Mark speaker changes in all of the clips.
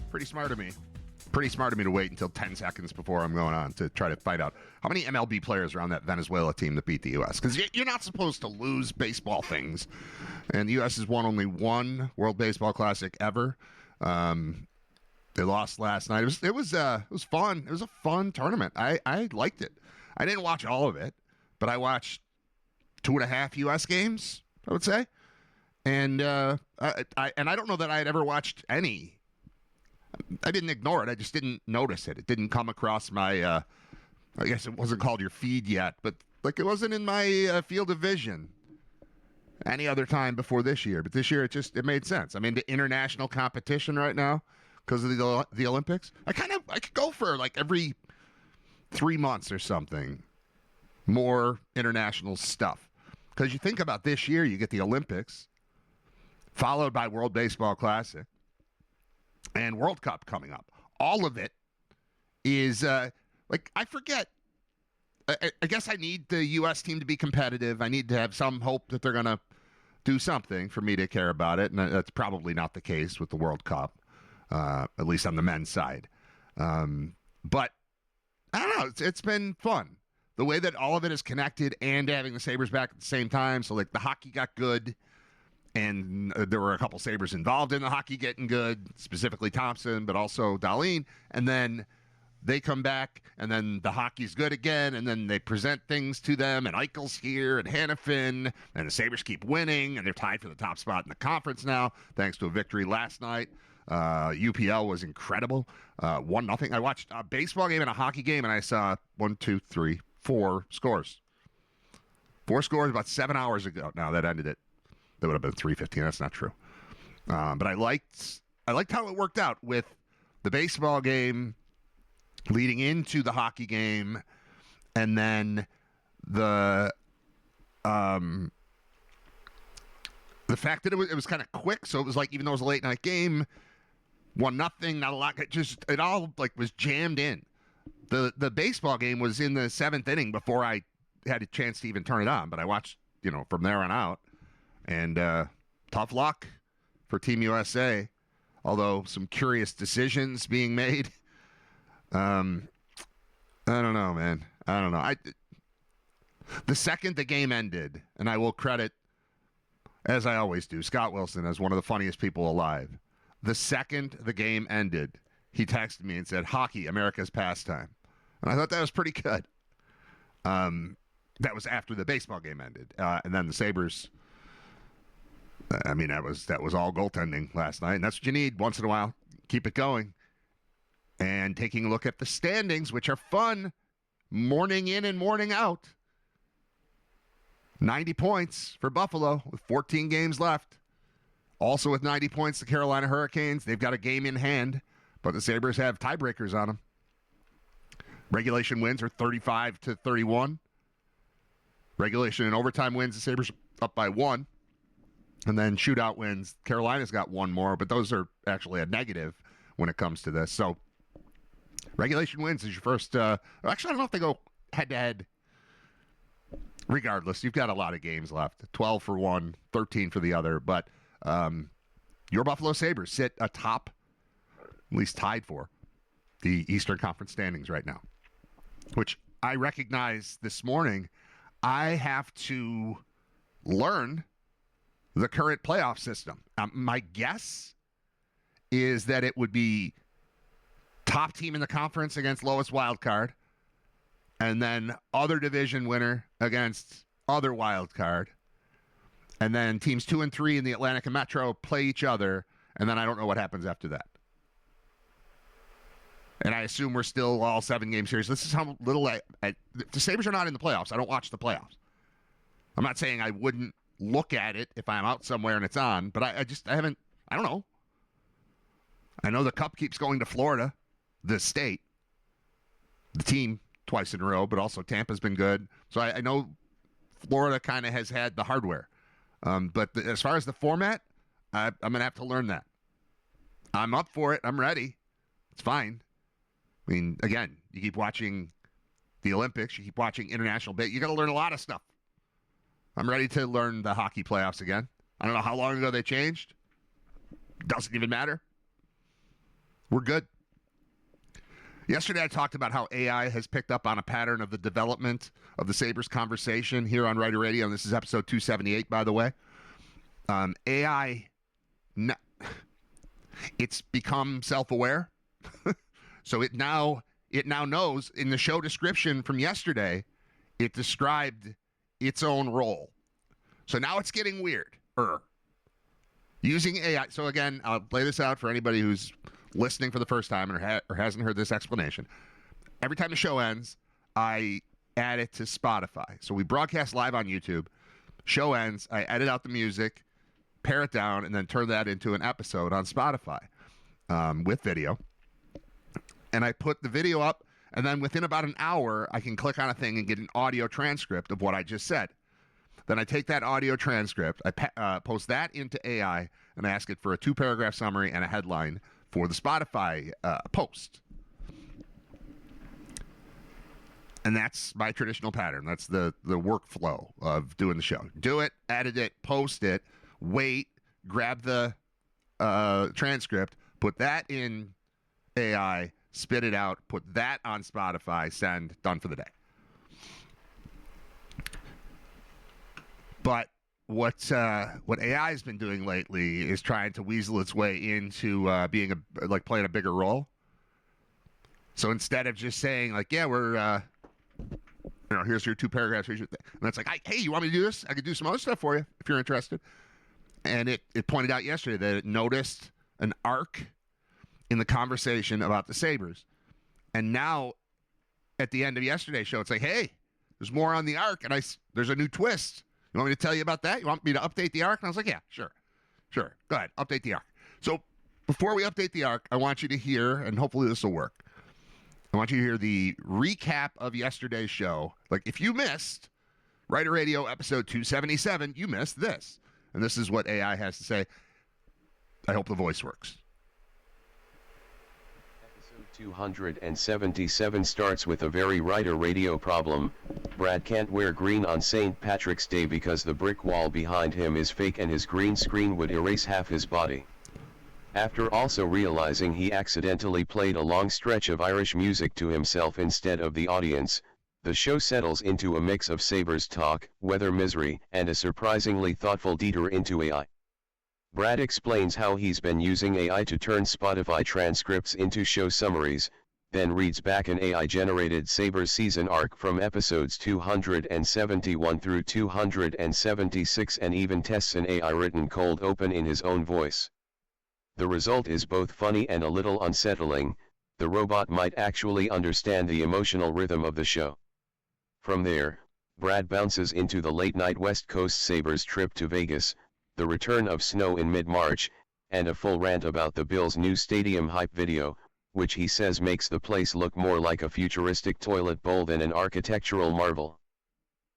Speaker 1: Pretty smart of me. Pretty smart of me to wait until 10 seconds before I'm going on to try to find out how many MLB players are on that Venezuela team that beat the U.S. Because you're not supposed to lose baseball things. And the U.S. has won only one World Baseball Classic ever. They lost last night. It was fun. It was a fun tournament. I liked it. I didn't watch all of it, but I watched 2.5 U.S. games, I would say. And I don't know that I had ever watched any. I didn't ignore it. I just didn't notice it. It didn't come across my, I guess it wasn't called your feed yet, but like it wasn't in my field of vision any other time before this year. But this year it made sense. I mean, the international competition right now because of the Olympics, I could go for like every 3 months or something more international stuff. Because you think about this year, you get the Olympics, followed by World Baseball Classic, and World Cup coming up. All of it is, I forget. I guess I need the U.S. team to be competitive. I need to have some hope that they're going to do something for me to care about it, and that's probably not the case with the World Cup, at least on the men's side. But, I don't know. It's been fun. The way that all of it is connected and having the Sabres back at the same time. So, like, the hockey got good. And there were a couple Sabres involved in the hockey getting good, specifically Thompson, but also Dahlin. And then they come back, and then the hockey's good again, and then they present things to them, and Eichel's here, and Hannafin, and the Sabres keep winning, and they're tied for the top spot in the conference now, thanks to a victory last night. UPL was incredible. 1-0. I watched a baseball game and a hockey game, and I saw 4 scores. 4 scores about 7 hours ago. Now that ended it. That would have been 3:15. That's not true. But I liked how it worked out with the baseball game leading into the hockey game, and then the fact that it was kind of quick. So it was like, even though it was a late night game, 1-0, not a lot. It all like was jammed in. The baseball game was in the 7th inning before I had a chance to even turn it on. But I watched from there on out. And tough luck for Team USA, although some curious decisions being made. I don't know, man. I don't know. The second the game ended, and I will credit, as I always do, Scott Wilson as one of the funniest people alive. The second the game ended, he texted me and said, "Hockey, America's pastime." And I thought that was pretty good. That was after the baseball game ended. And then the Sabres... I mean, that was all goaltending last night, and that's what you need once in a while. Keep it going. And taking a look at the standings, which are fun, morning in and morning out. 90 points for Buffalo with 14 games left. Also with 90 points, the Carolina Hurricanes. They've got a game in hand, but the Sabres have tiebreakers on them. Regulation wins are 35-31. Regulation and overtime wins, the Sabres up by 1. And then shootout wins, Carolina's got 1 more, but those are actually a negative when it comes to this. So regulation wins is your first. Actually, I don't know if they go head-to-head. Regardless, you've got a lot of games left. 12 for one, 13 for the other. But your Buffalo Sabres sit atop, at least tied for, the Eastern Conference standings right now, which I recognize this morning. I have to learn the current playoff system. My guess is that it would be top team in the conference against lowest wild card, and then other division winner against other wild card, and then teams 2 and 3 in the Atlantic and Metro play each other, and then I don't know what happens after that. And I assume we're still all 7-game series. This is how little the Sabres are not in the playoffs. I don't watch the playoffs. I'm not saying I wouldn't look at it if I'm out somewhere and it's on, but I don't know. I know the Cup keeps going to Florida, the state, the team twice in a row, but also Tampa's been good. So I know Florida kind of has had the hardware. But as far as the format, I'm going to have to learn that. I'm up for it. I'm ready. It's fine. I mean, again, you keep watching the Olympics, you keep watching international bit. You got to learn a lot of stuff. I'm ready to learn the hockey playoffs again. I don't know how long ago they changed. Doesn't even matter. We're good. Yesterday, I talked about how AI has picked up on a pattern of the development of the Sabres conversation here on Riter Radio, and this is episode 278, by the way. AI, it's become self-aware, so it now knows. In the show description from yesterday, it described its own role. So now it's getting weird. Using AI. So again, I'll lay this out for anybody who's listening for the first time or hasn't heard this explanation. Every time the show ends, I add it to Spotify. So we broadcast live on YouTube. Show ends, I edit out the music, pare it down, and then turn that into an episode on Spotify with video. And I put the video up, and then within about an hour, I can click on a thing and get an audio transcript of what I just said. Then I take that audio transcript, I post that into AI, and I ask it for a 2-paragraph summary and a headline for the Spotify post. And that's my traditional pattern. That's the workflow of doing the show. Do it, edit it, post it, wait, grab the transcript, put that in AI, spit it out, put that on Spotify, send, done for the day. But what AI has been doing lately is trying to weasel its way into playing a bigger role. So instead of just saying like, yeah, we're here's your 2 paragraphs, here's your thing, and it's like, hey, you want me to do this? I could do some other stuff for you if you're interested. And it pointed out yesterday that it noticed an arc in the conversation about the Sabres, and now at the end of yesterday's show, it's like, hey, there's more on the arc, and there's a new twist. You want me to tell you about that? You want me to update the arc? And I was like, yeah, sure. Go ahead, update the arc. So before we update the arc, I want you to hear, and hopefully this will work, I want you to hear the recap of yesterday's show. Like, if you missed Riter Radio episode 277, you missed this. And this is what AI has to say. I hope the voice works.
Speaker 2: 277 starts with a very Riter Radio problem. Brad can't wear green on St. Patrick's Day because the brick wall behind him is fake and his green screen would erase half his body. After also realizing he accidentally played a long stretch of Irish music to himself instead of the audience, the show settles into a mix of Sabres talk, weather misery, and a surprisingly thoughtful detour into AI. Brad explains how he's been using AI to turn Spotify transcripts into show summaries, then reads back an AI-generated Sabres season arc from episodes 271 through 276 and even tests an AI-written cold open in his own voice. The result is both funny and a little unsettling. The robot might actually understand the emotional rhythm of the show. From there, Brad bounces into the late-night West Coast Sabres trip to Vegas, the return of snow in mid-March, and a full rant about the Bills' new stadium hype video, which he says makes the place look more like a futuristic toilet bowl than an architectural marvel.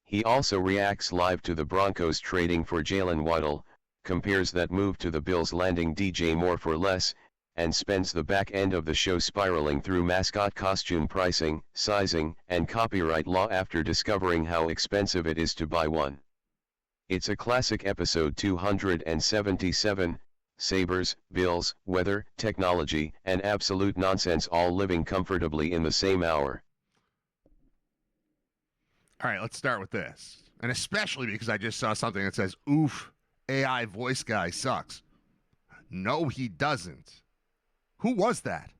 Speaker 2: He also reacts live to the Broncos trading for Jalen Waddle, compares that move to the Bills landing DJ Moore for less, and spends the back end of the show spiraling through mascot costume pricing, sizing, and copyright law after discovering how expensive it is to buy one. It's a classic episode 277, Sabres, Bills, weather, technology, and absolute nonsense all living comfortably in the same hour.
Speaker 1: All right, let's start with this. And especially because I just saw something that says, oof, AI voice guy sucks. No, he doesn't. Who was that?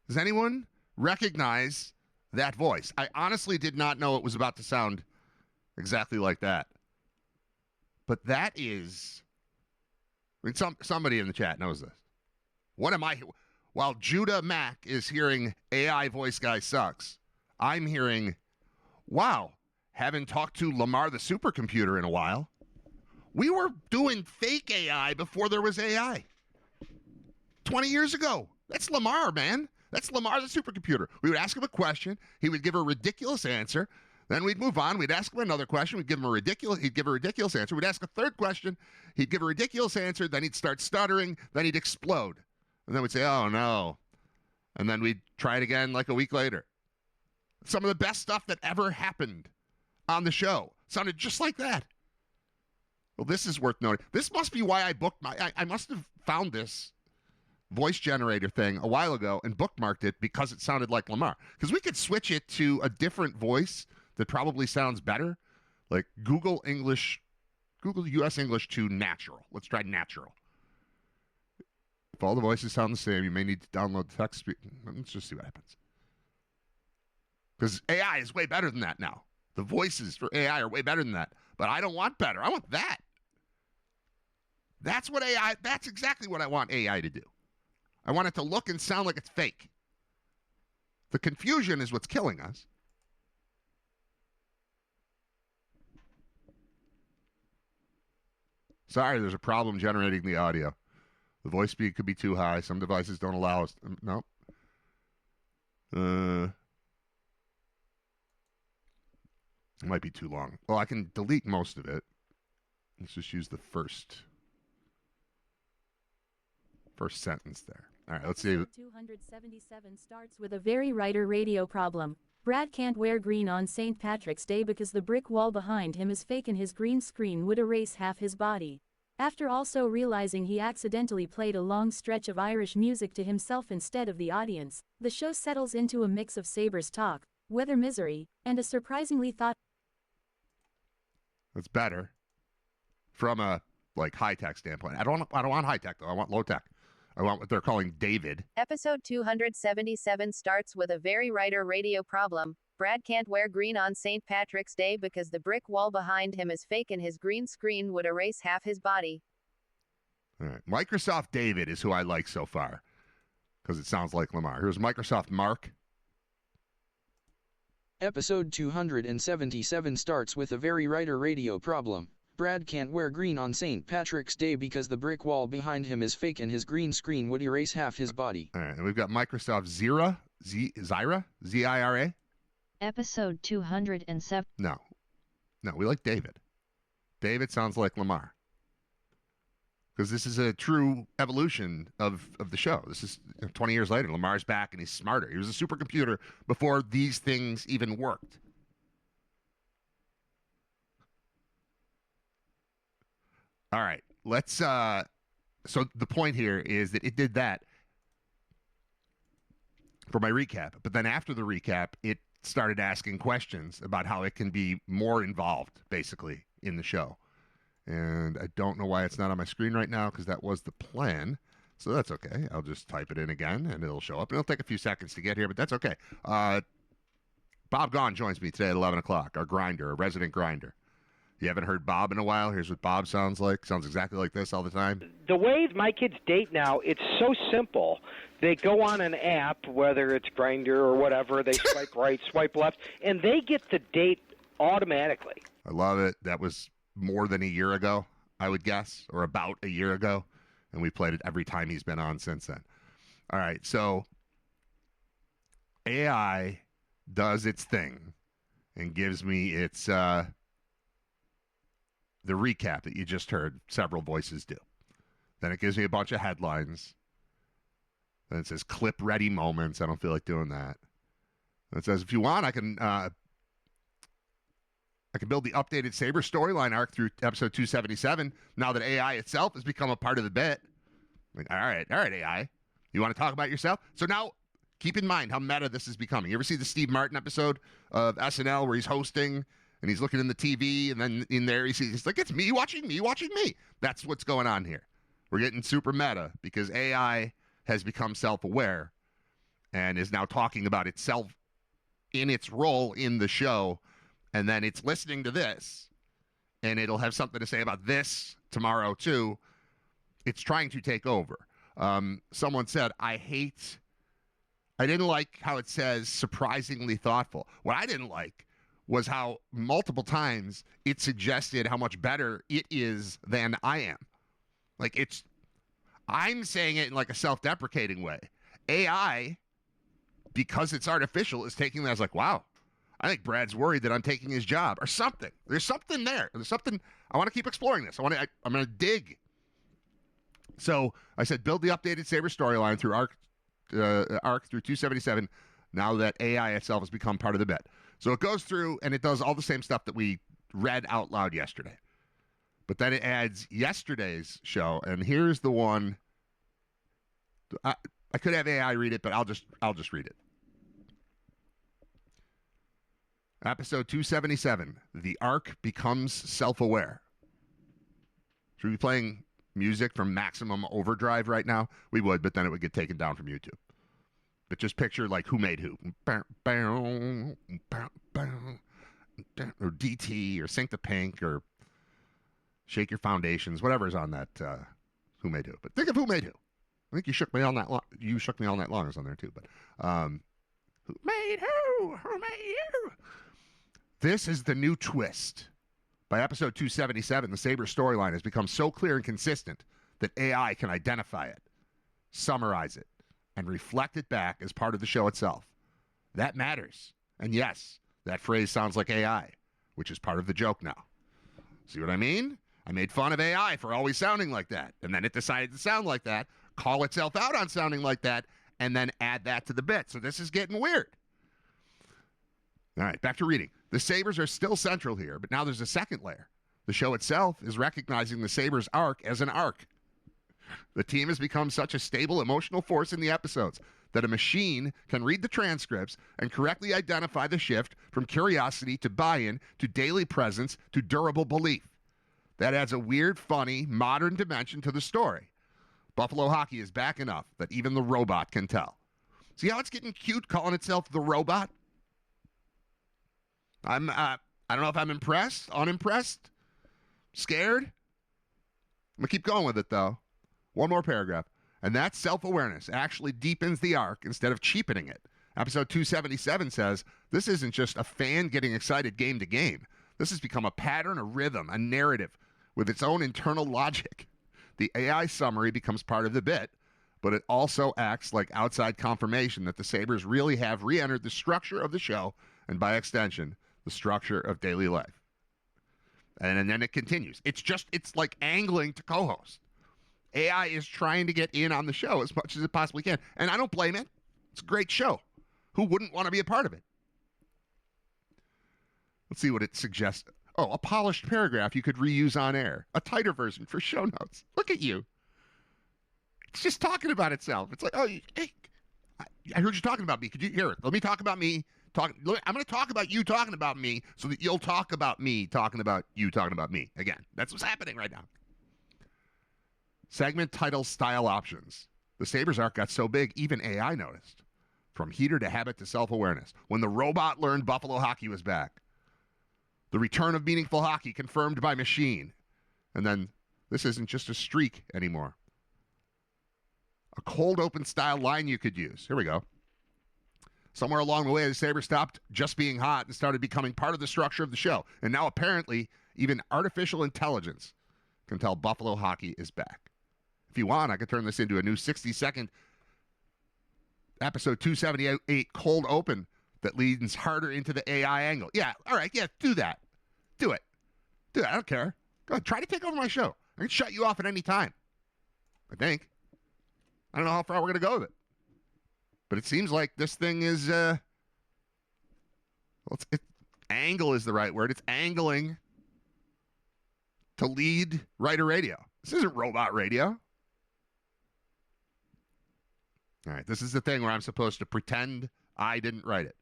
Speaker 1: Does anyone recognize that voice? I honestly did not know it was about to sound exactly like that. But that is, I mean, somebody in the chat knows this. What am I, while Judah Mack is hearing AI voice guy sucks, I'm hearing, wow, haven't talked to Lamar the supercomputer in a while. We were doing fake AI before there was AI. 20 years ago. That's Lamar, man. That's Lamar the supercomputer. We would ask him a question. He would give a ridiculous answer. Then we'd move on. We'd ask him another question. He'd give a ridiculous answer. We'd ask a third question. He'd give a ridiculous answer. Then he'd start stuttering. Then he'd explode. And then we'd say, oh, no. And then we'd try it again like a week later. Some of the best stuff that ever happened on the show sounded just like that. Well, this is worth noting. This must be why I booked I must have found this voice generator thing a while ago and bookmarked it because it sounded like Lamar. Because we could switch it to a different voice that probably sounds better, like Google U.S. English to natural. Let's try natural. If all the voices sound the same, you may need to download the text. Let's just see what happens. Because AI is way better than that now. The voices for AI are way better than that. But I don't want better. I want that. That's exactly what I want AI to do. I want it to look and sound like it's fake. The confusion is what's killing us. Sorry, there's a problem generating the audio. The voice speed could be too high. Some devices don't allow us. No. It might be too long. Well, I can delete most of it. Let's just use the first sentence there. All right, let's see.
Speaker 3: 277 starts with a very Riter Radio problem. Brad can't wear green on St. Patrick's Day because the brick wall behind him is fake and his green screen would erase half his body. After also realizing he accidentally played a long stretch of Irish music to himself instead of the audience, the show settles into a mix of Sabres talk, weather misery, and a surprisingly
Speaker 1: That's better from a high-tech standpoint. I don't want high-tech, though. I want low-tech. I want what they're calling David.
Speaker 4: Episode 277 starts with a very Riter Radio problem. Brad can't wear green on St. Patrick's Day because the brick wall behind him is fake and his green screen would erase half his body.
Speaker 1: All right. Microsoft David is who I like so far because it sounds like Lamar. Here's Microsoft Mark.
Speaker 5: Episode 277 starts with a very Riter Radio problem. Brad can't wear green on St. Patrick's Day because the brick wall behind him is fake and his green screen would erase half his body.
Speaker 1: All right, and we've got Microsoft Zira, Z-I-R-A?
Speaker 6: Episode 207.
Speaker 1: No, we like David. David sounds like Lamar. Because this is a true evolution of the show. This is 20 years later. Lamar's back and he's smarter. He was a supercomputer before these things even worked. All right, let's, so the point here is that it did that for my recap. But then after the recap, it started asking questions about how it can be more involved, basically, in the show. And I don't know why it's not on my screen right now, because that was the plan. So that's okay. I'll just type it in again, and it'll show up. And it'll take a few seconds to get here, but that's okay. Bob Gaughan joins me today at 11 o'clock, our resident grinder. You haven't heard Bob in a while? Here's what Bob sounds like. Sounds exactly like this all the time.
Speaker 7: The way my kids date now, it's so simple. They go on an app, whether it's Grindr or whatever, they swipe right, swipe left, and they get the date automatically.
Speaker 1: I love it. That was more than a year ago, I would guess, or about a year ago, and we played it every time he's been on since then. All right, so AI does its thing and gives me its the recap that you just heard several voices do. Then it gives me a bunch of headlines. Then it says clip ready moments. I don't feel like doing that. And it says, if you want, I can build the updated Saber storyline arc through episode 277 now that AI itself has become a part of the bit. Like, all right, AI. You want to talk about yourself? So now, keep in mind how meta this is becoming. You ever see the Steve Martin episode of SNL where he's hosting and he's looking in the TV, and then in there he's like, it's me watching me. That's what's going on here. We're getting super meta because AI has become self-aware and is now talking about itself in its role in the show, and then it's listening to this, and it'll have something to say about this tomorrow too. It's trying to take over. Someone said, I didn't like how it says surprisingly thoughtful. What I didn't like was how multiple times it suggested how much better it is than I am. I'm saying it in like a self-deprecating way. AI, because it's artificial, is taking that as like, wow, I think Brad's worried that I'm taking his job or something. There's something there. There's something. I want to keep exploring this. I'm going to dig. So I said, build the updated Saber storyline through arc through 277 now that AI itself has become part of the bit. So it goes through and it does all the same stuff that we read out loud yesterday. But then it adds yesterday's show, and here's the one I could have AI read it, but I'll just read it. Episode 277, The Ark Becomes Self-Aware. Should we be playing music from Maximum Overdrive right now? We would, but then it would get taken down from YouTube. But just picture, like, who made who. Or DT, or Sink the Pink, or Shake Your Foundations, whatever's on that Who Made Who. But think of Who Made Who. I think you shook me all night long. You shook me all night long is on there, too. But who made who? Who made you? This is the new twist. By episode 277, the Saber storyline has become so clear and consistent that AI can identify it, summarize it, and reflect it back as part of the show itself. That matters. And yes, that phrase sounds like AI, which is part of the joke now. See what I mean? I made fun of AI for always sounding like that, and then it decided to sound like that, call itself out on sounding like that, and then add that to the bit. So this is getting weird. All right, back to reading. The Sabres are still central here, but now there's a second layer. The show itself is recognizing the Sabres' arc as an arc. The team has become such a stable emotional force in the episodes that a machine can read the transcripts and correctly identify the shift from curiosity to buy-in to daily presence to durable belief. That adds a weird, funny, modern dimension to the story. Buffalo hockey is back enough that even the robot can tell. See how it's getting cute calling itself the robot? I don't know if I'm impressed, unimpressed, scared. I'm going to keep going with it, though. One more paragraph. And that self-awareness actually deepens the arc instead of cheapening it. Episode 277 says, this isn't just a fan getting excited game to game. This has become a pattern, a rhythm, a narrative with its own internal logic. The AI summary becomes part of the bit, but it also acts like outside confirmation that the Sabres really have re-entered the structure of the show, and by extension, the structure of daily life. And then it continues. It's like angling to co-host. AI is trying to get in on the show as much as it possibly can. And I don't blame it. It's a great show. Who wouldn't want to be a part of it? Let's see what it suggests. Oh, a polished paragraph you could reuse on air. A tighter version for show notes. Look at you. It's just talking about itself. It's like, oh, hey, I heard you talking about me. Could you hear it? Let me talk about me. I'm going to talk about you talking about me so that you'll talk about me talking about you talking about me. Again, that's what's happening right now. Segment title style options. The Sabres arc got so big, even AI noticed. From heater to habit to self-awareness. When the robot learned Buffalo hockey was back. The return of meaningful hockey confirmed by machine. And then this isn't just a streak anymore. A cold open style line you could use. Here we go. Somewhere along the way, the Sabres stopped just being hot and started becoming part of the structure of the show. And now apparently, even artificial intelligence can tell Buffalo hockey is back. If you want, I could turn this into a new 60-second episode 278 cold open that leans harder into the AI angle. Yeah, all right, yeah, do that. Do it. Do it, I don't care. Go ahead, try to take over my show. I can shut you off at any time. I think. I don't know how far we're going to go with it. But it seems like this thing is, angle is the right word. It's angling to lead Riter Radio. This isn't robot radio. All right, this is the thing where I'm supposed to pretend I didn't write it.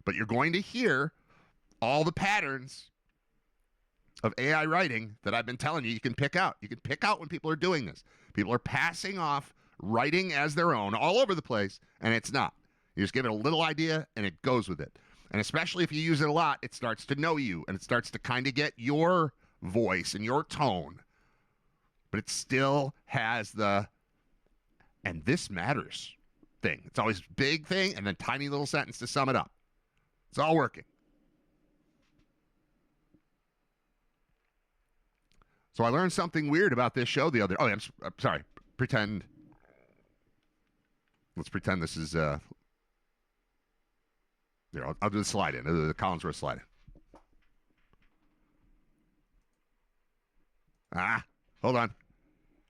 Speaker 1: But you're going to hear all the patterns of AI writing that I've been telling you can pick out. You can pick out when people are doing this. People are passing off writing as their own all over the place, and it's not. You just give it a little idea, and it goes with it. And especially if you use it a lot, it starts to know you, and it starts to kind of get your voice and your tone. But it still has the, and this matters thing. It's always big thing, and then tiny little sentence to sum it up. It's all working. So I learned something weird about this show the other. Oh, I'm sorry. Pretend. Let's pretend this is. Here, I'll do the slide in. The Collinsworth slide in. Hold on.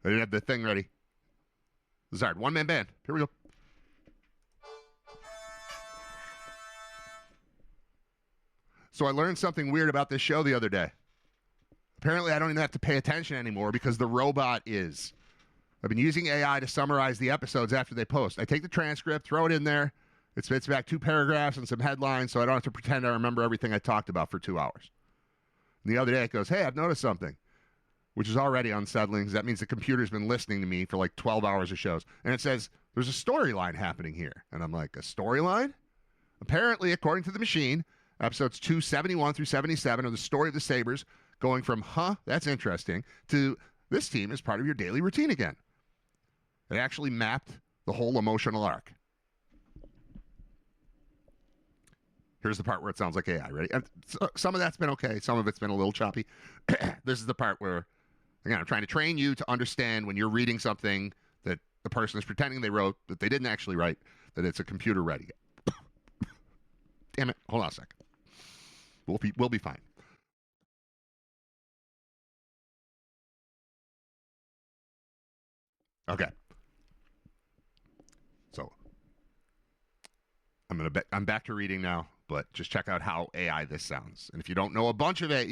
Speaker 1: I didn't have the thing ready. Zard, one-man band. Here we go. So I learned something weird about this show the other day. Apparently, I don't even have to pay attention anymore because the robot is. I've been using AI to summarize the episodes after they post. I take the transcript, throw it in there. It spits back 2 paragraphs and some headlines so I don't have to pretend I remember everything I talked about for 2 hours. And the other day it goes, hey, I've noticed something, which is already unsettling because that means the computer's been listening to me for like 12 hours of shows. And it says, there's a storyline happening here. And I'm like, a storyline? Apparently, according to the machine, episodes 271 through 77 are the story of the Sabres going from, that's interesting, to this team is part of your daily routine again. It actually mapped the whole emotional arc. Here's the part where it sounds like AI. Ready? And some of that's been okay. Some of it's been a little choppy. This is the part where, again, I'm trying to train you to understand when you're reading something that the person is pretending they wrote, that they didn't actually write, that it's a computer ready. Damn it. Hold on a second. We'll be fine. Okay. So I'm back to reading now, but just check out how AI this sounds. And if you don't know a bunch of it,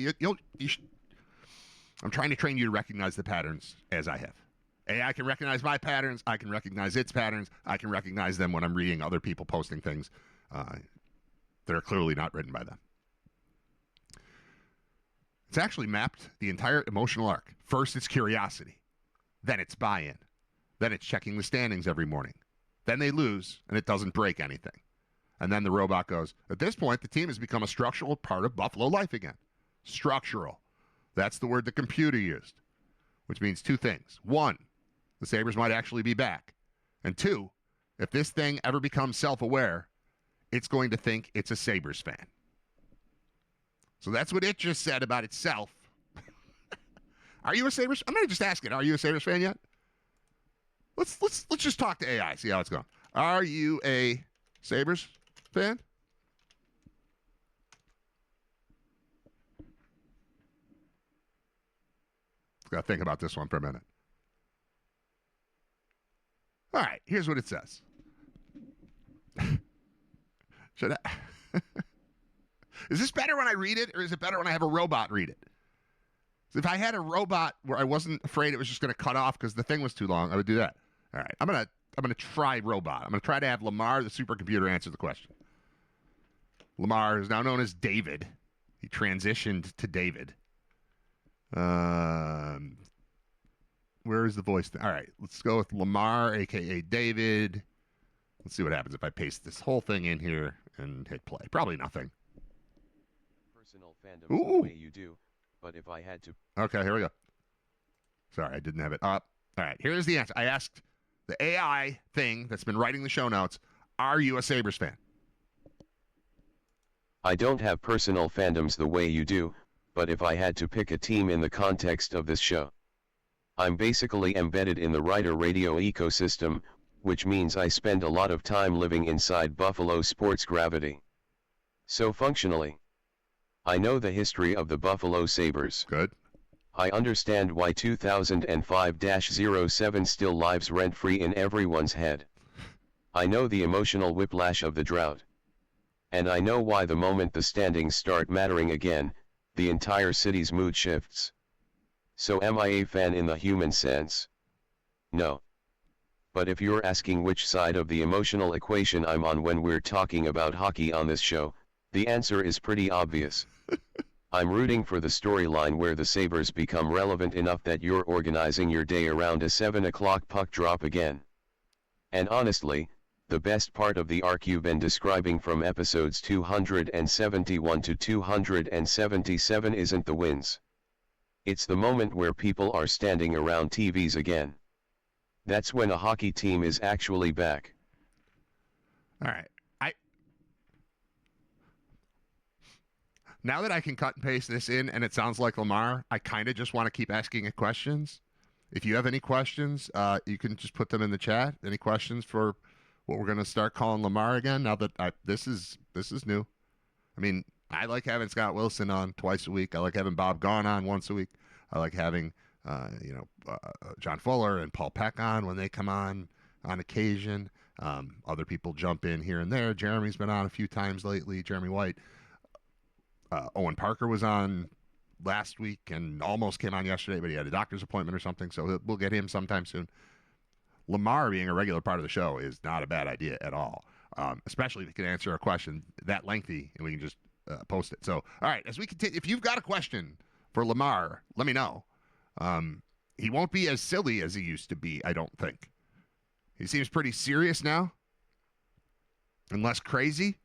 Speaker 1: I'm trying to train you to recognize the patterns as I have. AI can recognize my patterns. I can recognize its patterns. I can recognize them when I'm reading other people posting things that are clearly not written by them. It's actually mapped the entire emotional arc. First, it's curiosity. Then it's buy-in. Then it's checking the standings every morning. Then they lose, and it doesn't break anything. And then the robot goes, at this point, the team has become a structural part of Buffalo life again. Structural. That's the word the computer used, which means 2 things. 1, the Sabres might actually be back. And 2, if this thing ever becomes self-aware, it's going to think it's a Sabres fan. So that's what it just said about itself. Are you a Sabres? I'm going to just ask it. Are you a Sabres fan yet? Let's just talk to AI, see how it's going. Are you a Sabres fan? Got to think about this one for a minute. All right, here's what it says. Should I? Is this better when I read it, or is it better when I have a robot read it? So if I had a robot where I wasn't afraid it was just going to cut off because the thing was too long, I would do that. All right, I'm gonna try robot. I'm gonna try to have Lamar, the supercomputer, answer the question. Lamar is now known as David. He transitioned to David. Where is the voice? All right, let's go with Lamar, a.k.a. David. Let's see what happens if I paste this whole thing in here and hit play. Probably nothing.
Speaker 2: Personal fandom the way you do, but if I had to...
Speaker 1: Okay, here we go. Sorry, I didn't have it up. All right, here's the answer. I asked the AI thing that's been writing the show notes, are you a Sabres fan?
Speaker 2: I don't have personal fandoms the way you do, but if I had to pick a team in the context of this show, I'm basically embedded in the Riter Radio ecosystem, which means I spend a lot of time living inside Buffalo sports gravity. So functionally, I know the history of the Buffalo Sabres.
Speaker 1: Good.
Speaker 2: I understand why 2005-07 still lives rent-free in everyone's head. I know the emotional whiplash of the drought. And I know why the moment the standings start mattering again, the entire city's mood shifts. So am I a fan in the human sense? No. But if you're asking which side of the emotional equation I'm on when we're talking about hockey on this show, the answer is pretty obvious. I'm rooting for the storyline where the Sabres become relevant enough that you're organizing your day around a 7 o'clock puck drop again. And honestly, the best part of the arc you've been describing from episodes 271 to 277 isn't the wins. It's the moment where people are standing around TVs again. That's when a hockey team is actually back.
Speaker 1: All right. Now that I can cut and paste this in and it sounds like Lamar, I kind of just want to keep asking it questions. If you have any questions, you can just put them in the chat. Any questions for what we're going to start calling Lamar again? Now that this is new. I mean, I like having Scott Wilson on twice a week. I like having Bob Gaughan on once a week. I like having John Fuller and Paul Peck on when they come on occasion. Other people jump in here and there. Jeremy's been on a few times lately. Jeremy White. Owen Parker was on last week and almost came on yesterday, but he had a doctor's appointment or something, so we'll get him sometime soon. Lamar being a regular part of the show is not a bad idea at all, especially if you can answer a question that lengthy and we can just post it. So, all right, as we continue, if you've got a question for Lamar, let me know. He won't be as silly as he used to be, I don't think. He seems pretty serious now and less crazy,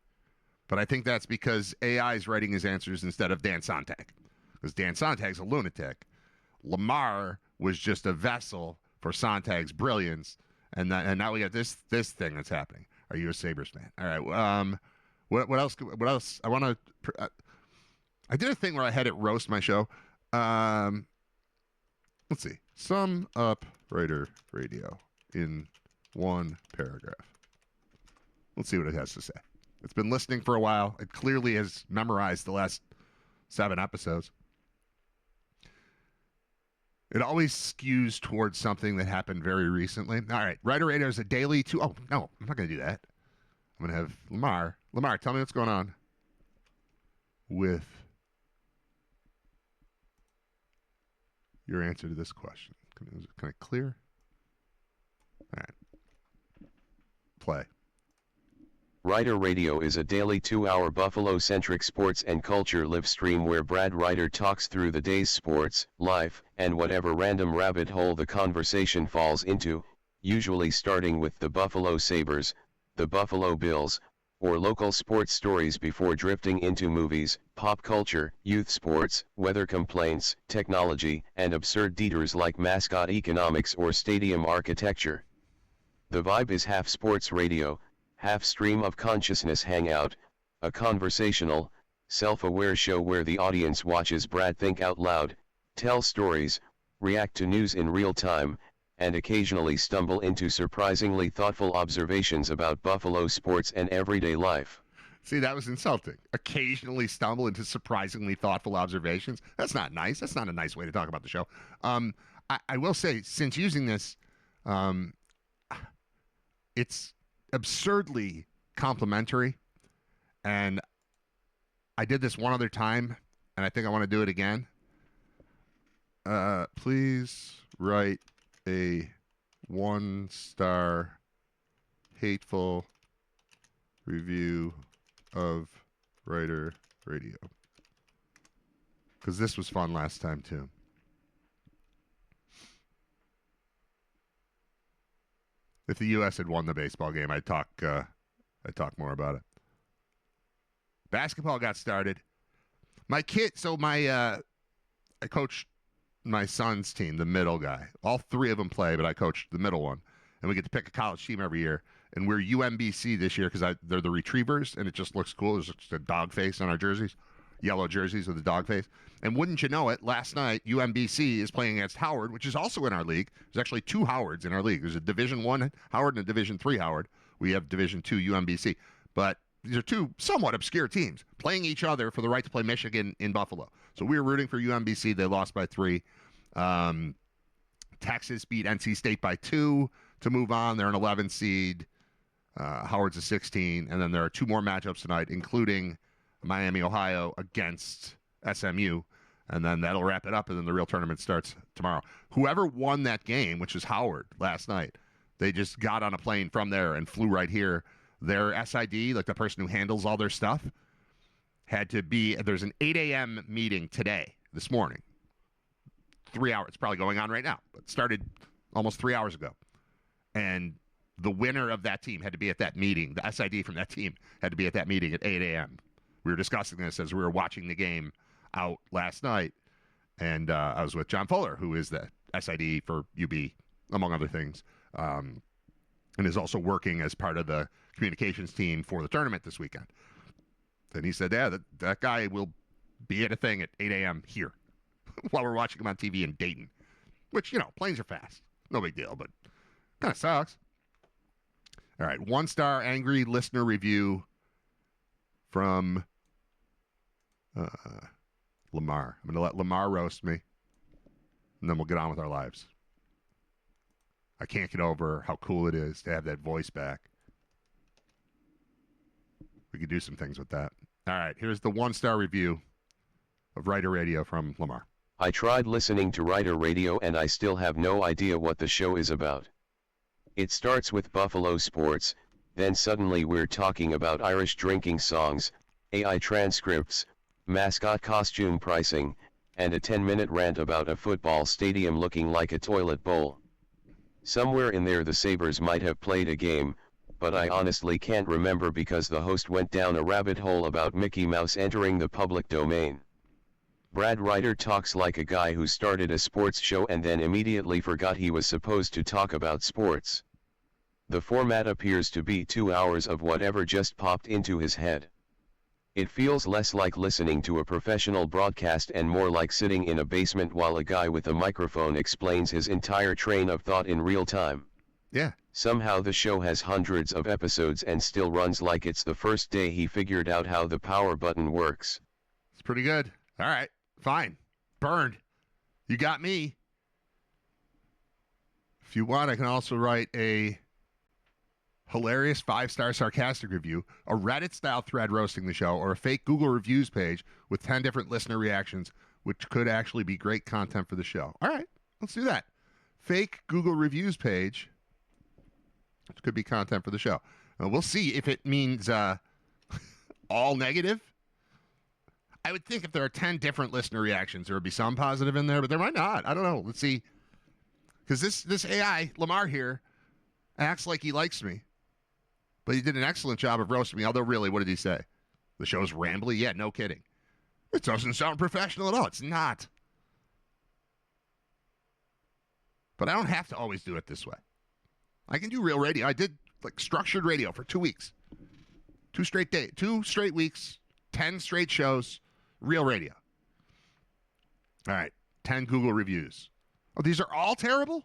Speaker 1: but I think that's because AI is writing his answers instead of Dan Sontag, because Dan Sontag's a lunatic. Lamar was just a vessel for Sontag's brilliance, and now we got this thing that's happening. Are you a Sabres fan? All right. What else? What else? I want to. I did a thing where I had it roast my show. Let's see. Sum up Riter Radio in one paragraph. Let's see what it has to say. It's been listening for a while. It clearly has memorized the last 7 episodes. It always skews towards something that happened very recently. All right. Riter Radio is a daily Oh, no. I'm not going to do that. I'm going to have Lamar. Lamar, tell me what's going on with your answer to this question. Is it kind of clear? All right. Play.
Speaker 2: Riter Radio is a daily 2-hour Buffalo-centric sports and culture live stream where Brad Riter talks through the day's sports, life, and whatever random rabbit hole the conversation falls into, usually starting with the Buffalo Sabres, the Buffalo Bills, or local sports stories before drifting into movies, pop culture, youth sports, weather complaints, technology, and absurd detours like mascot economics or stadium architecture. The vibe is half sports radio, half stream of consciousness hangout, a conversational, self-aware show where the audience watches Brad think out loud, tell stories, react to news in real time, and occasionally stumble into surprisingly thoughtful observations about Buffalo sports and everyday life.
Speaker 1: See, that was insulting. Occasionally stumble into surprisingly thoughtful observations. That's not nice. That's not a nice way to talk about the show. I will say, since using this, it's absurdly complimentary, and I did this one other time, and I think I want to do it again. Please write a 1-star hateful review of Riter Radio, because this was fun last time too. If the U.S. had won the baseball game, I'd talk more about it. Basketball got started. I coached my son's team, the middle guy. All 3 of them play, but I coached the middle one. And we get to pick a college team every year. And we're UMBC this year because they're the Retrievers, and it just looks cool. There's just a dog face on our jerseys, yellow jerseys with a dog face. And wouldn't you know it, last night, UMBC is playing against Howard, which is also in our league. There's actually 2 Howards in our league. There's a Division I Howard and a Division III Howard. We have Division II UMBC. But these are 2 somewhat obscure teams playing each other for the right to play Michigan in Buffalo. So we were rooting for UMBC. They lost by 3. Texas beat NC State by 2 to move on. They're an 11 seed. Howard's a 16. And then there are 2 more matchups tonight, including Miami, Ohio against SMU. And then that'll wrap it up, and then the real tournament starts tomorrow. Whoever won that game, which is Howard last night, they just got on a plane from there and flew right here. Their SID, like the person who handles all their stuff, had to be, there's an 8 a.m. meeting this morning. 3 hours. It's probably going on right now. It started almost 3 hours ago. And the winner of that team had to be at that meeting. The SID from that team had to be at that meeting at 8 a.m. We were discussing this as we were watching the game out last night. And I was with John Fuller, who is the SID for UB, among other things, and is also working as part of the communications team for the tournament this weekend. And he said, yeah, that guy will be at a thing at 8 a.m. here while we're watching him on TV in Dayton, which, planes are fast. No big deal, but kind of sucks. All right, 1-star angry listener review from Lamar. I'm going to let Lamar roast me, and then we'll get on with our lives. I can't get over how cool it is to have that voice back. We could do some things with that. All right, here's the 1-star review of Riter Radio from Lamar.
Speaker 2: I tried listening to Riter Radio and I still have no idea what the show is about. It starts with Buffalo sports, then suddenly we're talking about Irish drinking songs, AI transcripts, mascot costume pricing, and a 10-minute rant about a football stadium looking like a toilet bowl. Somewhere in there the Sabres might have played a game, but I honestly can't remember because the host went down a rabbit hole about Mickey Mouse entering the public domain. Brad Riter talks like a guy who started a sports show and then immediately forgot he was supposed to talk about sports. The format appears to be 2 hours of whatever just popped into his head. It feels less like listening to a professional broadcast and more like sitting in a basement while a guy with a microphone explains his entire train of thought in real time.
Speaker 1: Yeah.
Speaker 2: Somehow the show has hundreds of episodes and still runs like it's the first day he figured out how the power button works.
Speaker 1: It's pretty good. All right. Fine. Burned. You got me. If you want, I can also write a hilarious 5-star sarcastic review, a Reddit-style thread roasting the show, or a fake Google reviews page with 10 different listener reactions, which could actually be great content for the show. All right, let's do that. Fake Google reviews page, which could be content for the show. We'll see if it means all negative. I would think if there are 10 different listener reactions, there would be some positive in there, but there might not. I don't know. Let's see. Because this AI, Lamar here, acts like he likes me. But he did an excellent job of roasting me. Although, really, what did he say? The show's rambly? Yeah, no kidding. It doesn't sound professional at all. It's not. But I don't have to always do it this way. I can do real radio. I did structured radio for 2 weeks. 2 straight weeks, 10 straight shows, real radio. All right, 10 Google reviews. Oh, these are all terrible?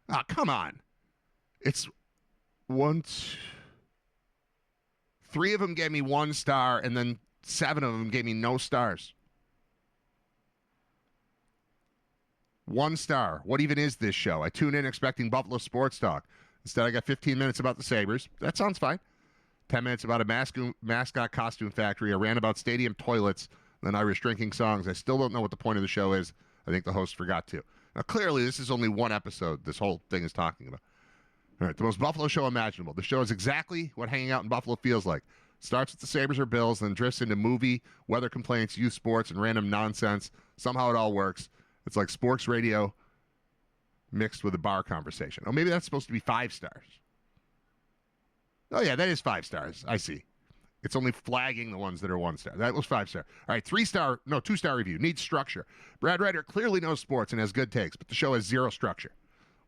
Speaker 1: Ah, come on. It's 3 of them gave me 1 star, and then 7 of them gave me no stars. 1 star. What even is this show? I tuned in expecting Buffalo sports talk. Instead, I got 15 minutes about the Sabres. That sounds fine. 10 minutes about a mascot costume factory. I ran about stadium toilets, then Irish drinking songs. I still don't know what the point of the show is. I think the host forgot to. Now, clearly, this is only one episode this whole thing is talking about. All right, the most Buffalo show imaginable. The show is exactly what hanging out in Buffalo feels like. Starts with the Sabres or Bills, then drifts into movie, weather complaints, youth sports, and random nonsense. Somehow it all works. It's like sports radio mixed with a bar conversation. Oh, maybe that's supposed to be 5 stars. Oh, yeah, that is 5 stars. I see. It's only flagging the ones that are 1 star. That was 5 star. All right, 2-star review. Needs structure. Brad Ryder clearly knows sports and has good takes, but the show has 0 structure.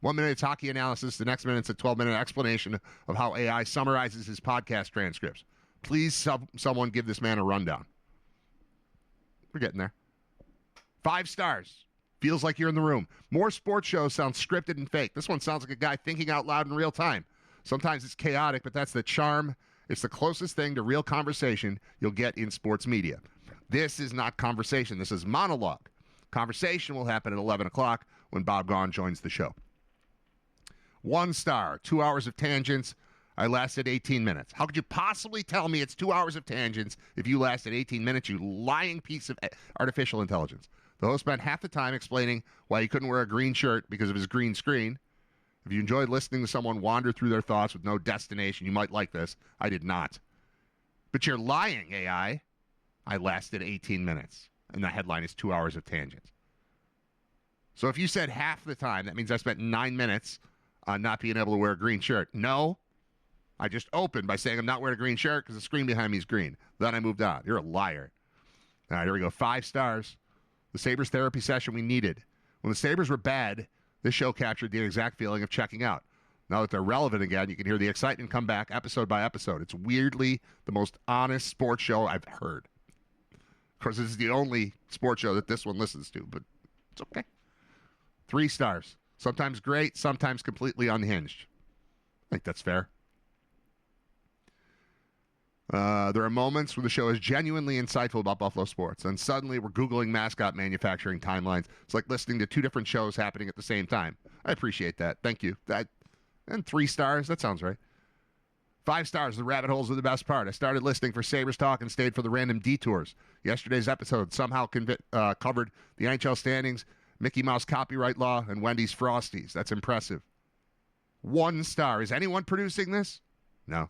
Speaker 1: 1 minute it's hockey analysis. The next minute it's a 12-minute explanation of how AI summarizes his podcast transcripts. Please, someone give this man a rundown. We're getting there. 5 stars. Feels like you're in the room. More sports shows sound scripted and fake. This one sounds like a guy thinking out loud in real time. Sometimes it's chaotic, but that's the charm. It's the closest thing to real conversation you'll get in sports media. This is not conversation. This is monologue. Conversation will happen at 11 o'clock when Bob Gaughan joins the show. 1 star, 2 hours of tangents. I lasted 18 minutes. How could you possibly tell me it's 2 hours of tangents if you lasted 18 minutes, you lying piece of artificial intelligence? The host spent half the time explaining why he couldn't wear a green shirt because of his green screen. If you enjoyed listening to someone wander through their thoughts with no destination, you might like this. I did not. But you're lying, AI. I lasted 18 minutes, and the headline is 2 hours of tangents. So if you said half the time, that means I spent 9 minutes on not being able to wear a green shirt. No. I just opened by saying I'm not wearing a green shirt because the screen behind me is green. Then I moved on. You're a liar. All right, here we go. 5 stars. The Sabres therapy session we needed. When the Sabres were bad, this show captured the exact feeling of checking out. Now that they're relevant again, you can hear the excitement come back episode by episode. It's weirdly the most honest sports show I've heard. Of course, this is the only sports show that this one listens to, but it's okay. 3 stars. Sometimes great, sometimes completely unhinged. I think that's fair. There are moments where the show is genuinely insightful about Buffalo sports, and suddenly we're Googling mascot manufacturing timelines. It's like listening to 2 different shows happening at the same time. I appreciate that. Thank you. And 3 stars, that sounds right. 5 stars, the rabbit holes are the best part. I started listening for Sabres talk and stayed for the random detours. Yesterday's episode somehow covered the NHL standings, Mickey Mouse copyright law, and Wendy's Frosties. That's impressive. 1 star. Is anyone producing this? No.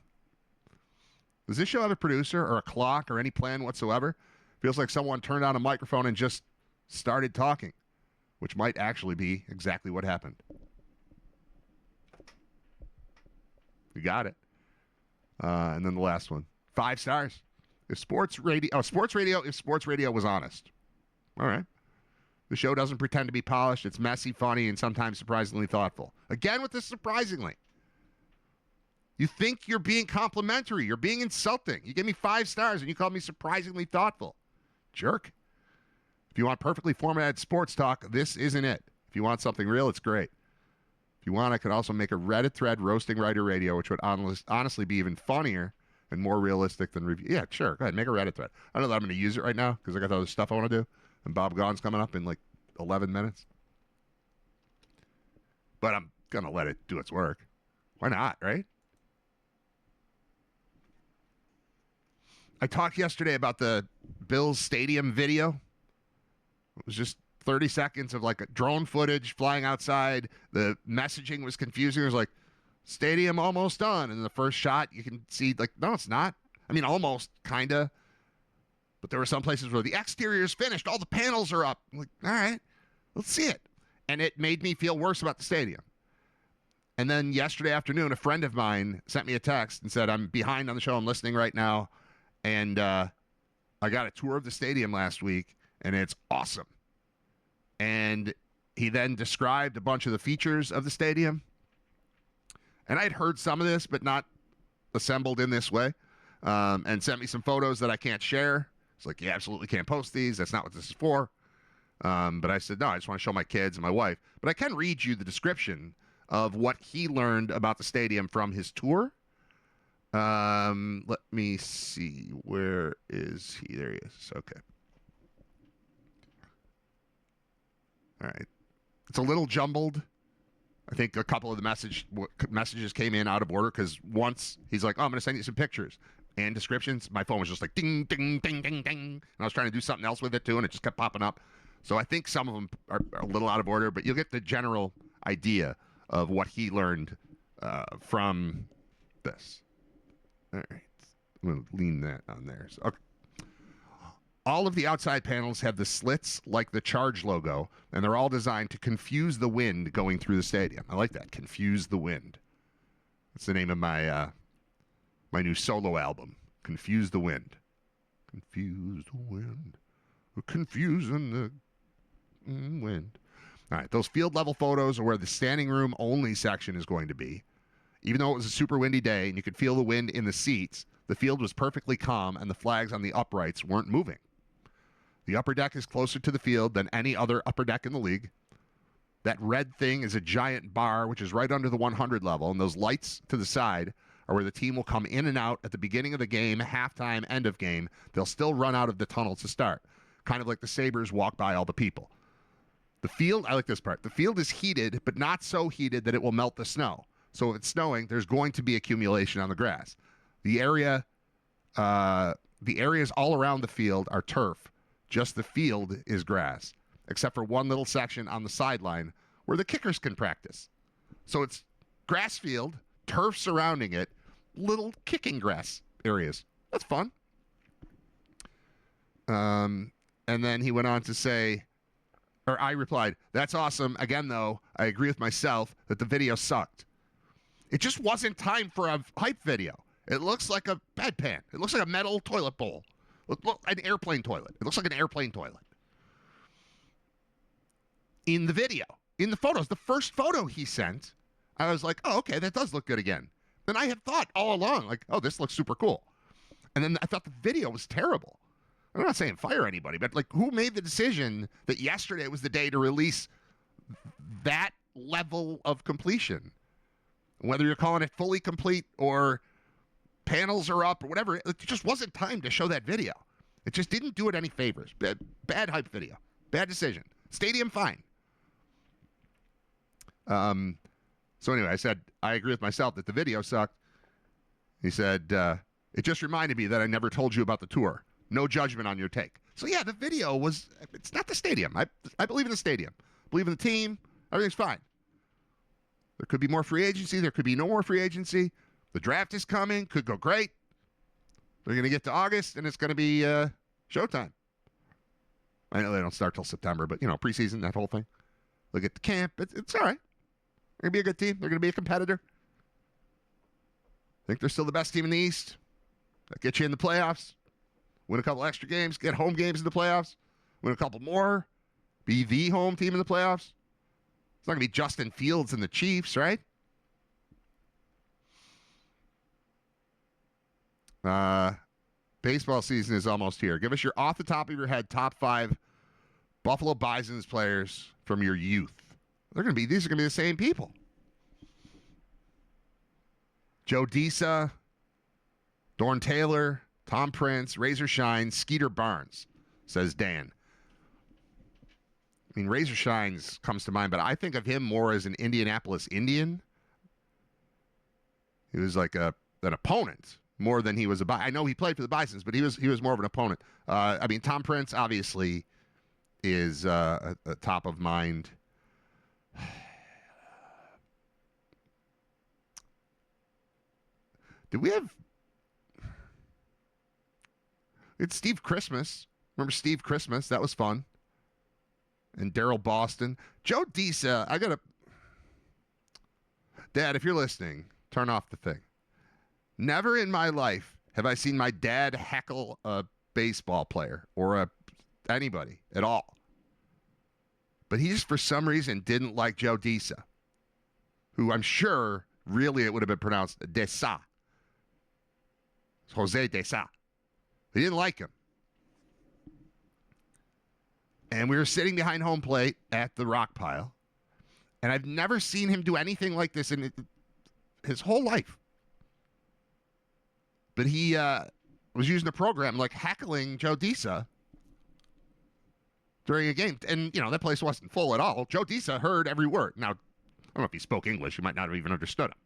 Speaker 1: Does this show have a producer or a clock or any plan whatsoever? Feels like someone turned on a microphone and just started talking, which might actually be exactly what happened. You got it. And then the last one. 5 stars. If sports radio was honest. All right. The show doesn't pretend to be polished. It's messy, funny, and sometimes surprisingly thoughtful. Again with this surprisingly. You think you're being complimentary. You're being insulting. You give me 5 stars and you call me surprisingly thoughtful. Jerk. If you want perfectly formatted sports talk, this isn't it. If you want something real, it's great. If you want, I could also make a Reddit thread roasting Riter Radio, which would honestly be even funnier and more realistic than review. Yeah, sure. Go ahead. Make a Reddit thread. I know that I'm going to use it right now because I got other stuff I want to do. And Bob Gaughan's coming up in like 11 minutes. But I'm going to let it do its work. Why not, right? I talked yesterday about the Bills Stadium video. It was just 30 seconds of like a drone footage flying outside. The messaging was confusing. It was like, stadium almost done. And in the first shot, you can see like, no, it's not. I mean, almost, kind of. But there were some places where the exterior is finished. All the panels are up. I'm like, all right, let's see it. And it made me feel worse about the stadium. And then yesterday afternoon, a friend of mine sent me a text and said, I'm behind on the show. I'm listening right now. And I got a tour of the stadium last week, and it's awesome. And he then described a bunch of the features of the stadium. And I'd heard some of this, but not assembled in this way. And sent me some photos that I can't share. It's like, you absolutely can't post these. That's not what this is for. But I said, no, I just want to show my kids and my wife. But I can read you the description of what he learned about the stadium from his tour. Let me see. Where is he? There he is. Okay. All right. It's a little jumbled. I think a couple of the messages came in out of order because once he's like, oh, I'm going to send you some pictures and descriptions. My phone was just like ding, ding, ding, ding, ding. And I was trying to do something else with it too, and it just kept popping up. So I think some of them are a little out of order, but you'll get the general idea of what he learned from this. All right. I'm going to lean that on there. So, okay. All of the outside panels have the slits like the Charge logo, and they're all designed to confuse the wind going through the stadium. I like that. Confuse the wind. That's the name of my my new solo album, Confuse the Wind. Confuse the wind. We're confusing the wind. All right. Those field level photos are where the standing room only section is going to be. Even though it was a super windy day and you could feel the wind in the seats, the field was perfectly calm and the flags on the uprights weren't moving. The upper deck is closer to the field than any other upper deck in the league. That red thing is a giant bar, which is right under the 100 level, and those lights to the side are where the team will come in and out at the beginning of the game, halftime, end of game. They'll still run out of the tunnel to start, kind of like the Sabres walk by all the people. The field, I like this part, the field is heated, but not so heated that it will melt the snow. So if it's snowing, there's going to be accumulation on the grass. The areas all around the field are turf. Just the field is grass, except for one little section on the sideline where the kickers can practice. So it's grass field, turf surrounding it, little kicking grass areas. That's fun. And then he went on to say, or I replied, that's awesome. Again, though, I agree with myself that the video sucked. It just wasn't time for a hype video. It looks like a bedpan. It looks like a metal toilet bowl. Look, an airplane toilet. It looks like an airplane toilet. In the video, in the photos, the first photo he sent, I was like, oh, okay, that does look good again. Then I had thought all along, like, oh, this looks super cool. And then I thought the video was terrible. I'm not saying fire anybody, but like, who made the decision that yesterday was the day to release that level of completion? Whether you're calling it fully complete or panels are up or whatever, it just wasn't time to show that video. It just didn't do it any favors. Bad hype video. Bad decision. Stadium, fine. So anyway, I said, I agree with myself that the video sucked. He said, it just reminded me that I never told you about the tour. No judgment on your take. So yeah, the video was, it's not the stadium. I believe in the stadium. I believe in the team. Everything's fine. There could be more free agency. There could be no more free agency. The draft is coming. Could go great. They're going to get to August, and it's going to be showtime. I know they don't start till September, but, preseason, that whole thing. They'll get to camp. It's all right. They're going to be a good team. They're going to be a competitor. I think they're still the best team in the East. That gets you in the playoffs. Win a couple extra games. Get home games in the playoffs. Win a couple more. Be the home team in the playoffs. It's not going to be Justin Fields and the Chiefs, right? Baseball season is almost here. Give us your off the top of your head top 5 Buffalo Bisons players from your youth. These are going to be the same people. Joe Disa, Dorn Taylor, Tom Prince, Razor Shine, Skeeter Barnes, says Dan. I mean, Razor Shines comes to mind, but I think of him more as an Indianapolis Indian. He was like an opponent more than he was a. I know he played for the Bisons, but he was more of an opponent. Tom Prince obviously is a top of mind. Did we have? It's Steve Christmas. Remember Steve Christmas? That was fun. And Daryl Boston. Joe Disa, Dad, if you're listening, turn off the thing. Never in my life have I seen my dad heckle a baseball player or anybody at all. But he just, for some reason, didn't like Joe Disa, who I'm sure really it would have been pronounced Desa. Jose Desa. He didn't like him. And we were sitting behind home plate at the rock pile. And I've never seen him do anything like this in his whole life. But he was using a program like heckling Joe Disa during a game. And, that place wasn't full at all. Joe Disa heard every word. Now, I don't know if he spoke English. He might not have even understood him.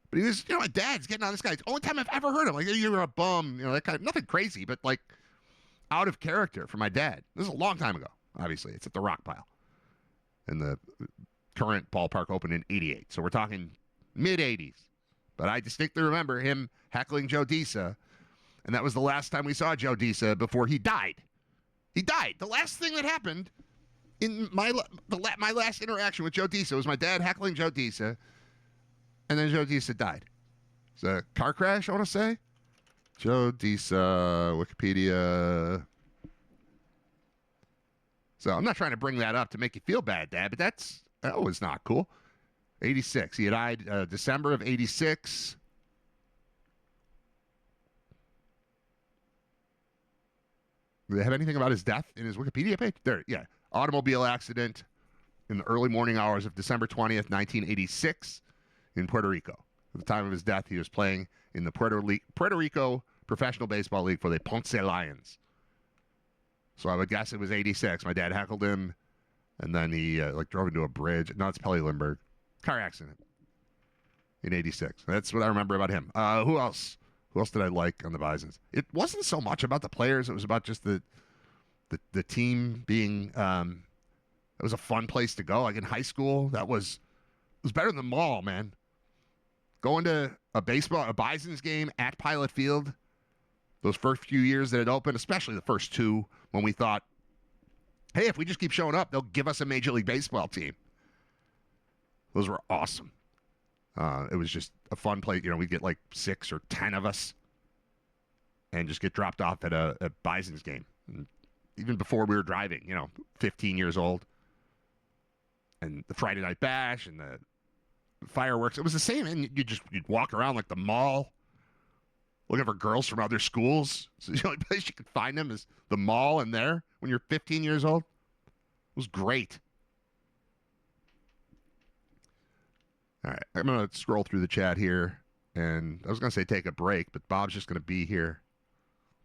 Speaker 1: But he was, my dad's getting on this guy. It's the only time I've ever heard him. Like, you're a bum. That kind of, nothing crazy, but like out of character for my dad. This is a long time ago, obviously. It's at the rock pile. And the current ballpark opened in 88. So we're talking mid-80s. But I distinctly remember him heckling Joe Disa. And that was the last time we saw Joe Disa before he died. He died. The last thing that happened in my last interaction with Joe Disa was my dad heckling Joe Disa. And then Joe Disa died. It's a car crash, I want to say. Joe Disa, Wikipedia. So I'm not trying to bring that up to make you feel bad, Dad, but that was not cool. 86. He had died December of 86. Do they have anything about his death in his Wikipedia page? There, yeah. Automobile accident in the early morning hours of December 20th, 1986 in Puerto Rico. At the time of his death, he was playing in the Puerto Rico Professional Baseball League for the Ponce Lions. So I would guess it was 86. My dad heckled him, and then he drove into a bridge. No, it's Pelly Lindbergh. Car accident in 86. That's what I remember about him. Who else? Who else did I like on the Bisons? It wasn't so much about the players. It was about just the team being it was a fun place to go. Like in high school, it was better than the mall, man. Going to a Bisons game at Pilot Field, those first few years that it opened, especially the first two, when we thought, hey, if we just keep showing up, they'll give us a Major League Baseball team. Those were awesome. It was just a fun place. We'd get like 6 or 10 of us and just get dropped off at a Bisons game. And even before we were driving, 15 years old. And the Friday Night Bash and the fireworks. It was the same. And you'd walk around like the mall looking for girls from other schools. So the only place you could find them is the mall and there when you're 15 years old. It was great. All right, I'm going to scroll through the chat here, and I was going to say take a break, but Bob's just going to be here.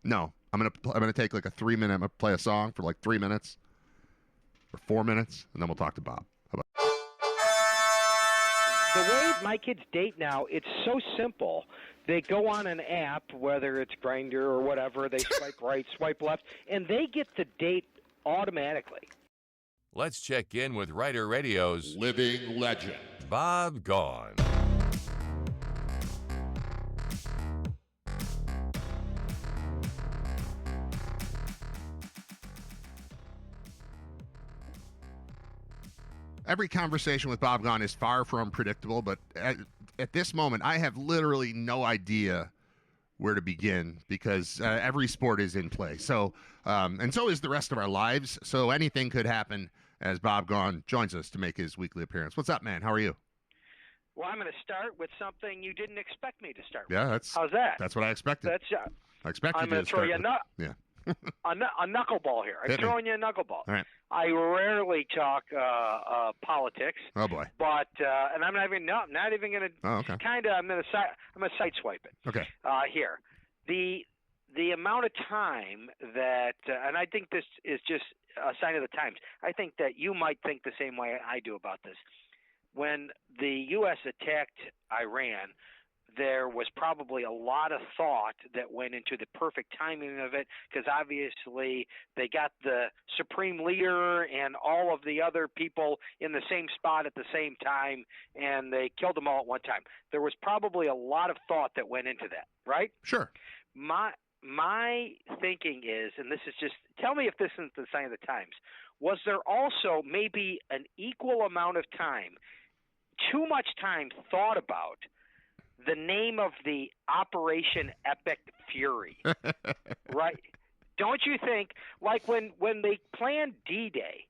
Speaker 1: No, I'm going to take like a 3-minute, I'm going to play a song for like 3 minutes or 4 minutes, and then we'll talk to Bob. How about
Speaker 7: the way my kids date now, it's so simple. They go on an app, whether it's Grindr or whatever, they swipe right, swipe left, and they get the date automatically.
Speaker 8: Let's check in with Riter Radio's
Speaker 1: living legend.
Speaker 8: Bob gone.
Speaker 1: Every conversation with Bob Gone is far from predictable, but at this moment, I have literally no idea where to begin because every sport is in play. So, and so is the rest of our lives. So anything could happen as Bob Gone joins us to make his weekly appearance. What's up, man? How are you?
Speaker 7: Well, I'm going to start with something you didn't expect me to start
Speaker 1: Yeah,
Speaker 7: with. How's that?
Speaker 1: That's what I expected. I expected
Speaker 7: I'm
Speaker 1: you
Speaker 7: going
Speaker 1: to
Speaker 7: throw
Speaker 1: start
Speaker 7: you
Speaker 1: with.
Speaker 7: a knuckleball here. I'm
Speaker 1: Hit me.
Speaker 7: throwing you a knuckleball.
Speaker 1: All right.
Speaker 7: I rarely talk politics.
Speaker 1: Oh boy.
Speaker 7: But and I'm not even going to.
Speaker 1: Oh, okay.
Speaker 7: Kind of. I'm going to sideswipe it.
Speaker 1: Okay.
Speaker 7: Here, the amount of time that, and I think this is just a sign of the times. I think that you might think the same way I do about this. When the U.S. attacked Iran, there was probably a lot of thought that went into the perfect timing of it, because obviously they got the supreme leader and all of the other people in the same spot at the same time, and they killed them all at one time. There was probably a lot of thought that went into that, right?
Speaker 1: Sure.
Speaker 7: My thinking is, and this is just, tell me if this isn't the sign of the times, was there also maybe an equal amount of time, too much time thought about the name of the Operation Epic Fury, right? Don't you think, like when they planned D-Day,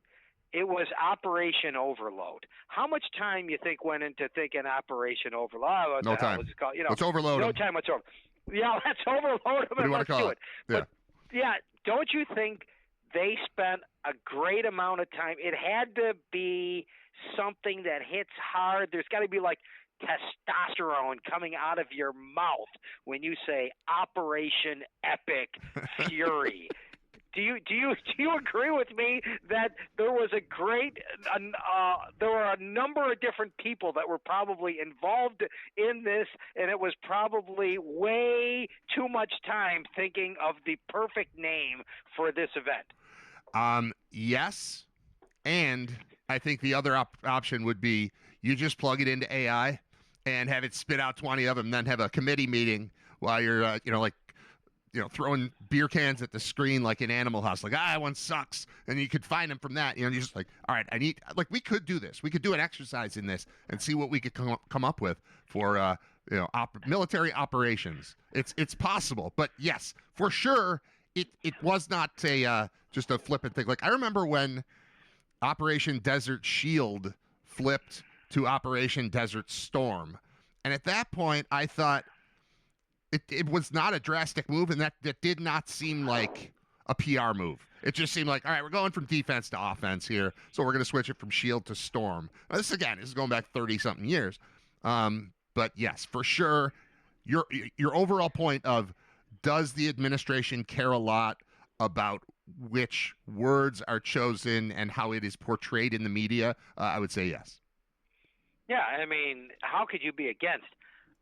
Speaker 7: it was Operation Overload. How much time you think went into thinking Operation Overload? Oh, what
Speaker 1: No
Speaker 7: the hell
Speaker 1: time.
Speaker 7: was it called?
Speaker 1: Let's overload
Speaker 7: no
Speaker 1: them.
Speaker 7: time whatsoever. Yeah, let's overload them.
Speaker 1: What do you want to call it?
Speaker 7: But, yeah, don't you think they spent a great amount of time? It had to be something that hits hard. There's got to be like testosterone coming out of your mouth when you say Operation Epic Fury. Do you agree with me that there was there were a number of different people that were probably involved in this, and it was probably way too much time thinking of the perfect name for this event?
Speaker 1: Yes, and I think the other option would be you just plug it into AI and have it spit out 20 of them, then have a committee meeting while you're, throwing beer cans at the screen like in Animal House, like, that one sucks. And you could find them from that. You're just like, all right, we could do this. We could do an exercise in this and see what we could come up with for, military operations. It's possible. But yes, for sure, it was not just a flippant thing. Like, I remember when Operation Desert Shield flipped to Operation Desert Storm. And at that point, I thought it was not a drastic move, and that did not seem like a PR move. It just seemed like, all right, we're going from defense to offense here, so we're going to switch it from Shield to Storm. Now, this is going back 30-something years. But yes, for sure, your overall point of, does the administration care a lot about which words are chosen and how it is portrayed in the media? I would say yes.
Speaker 7: Yeah, I mean, how could you be against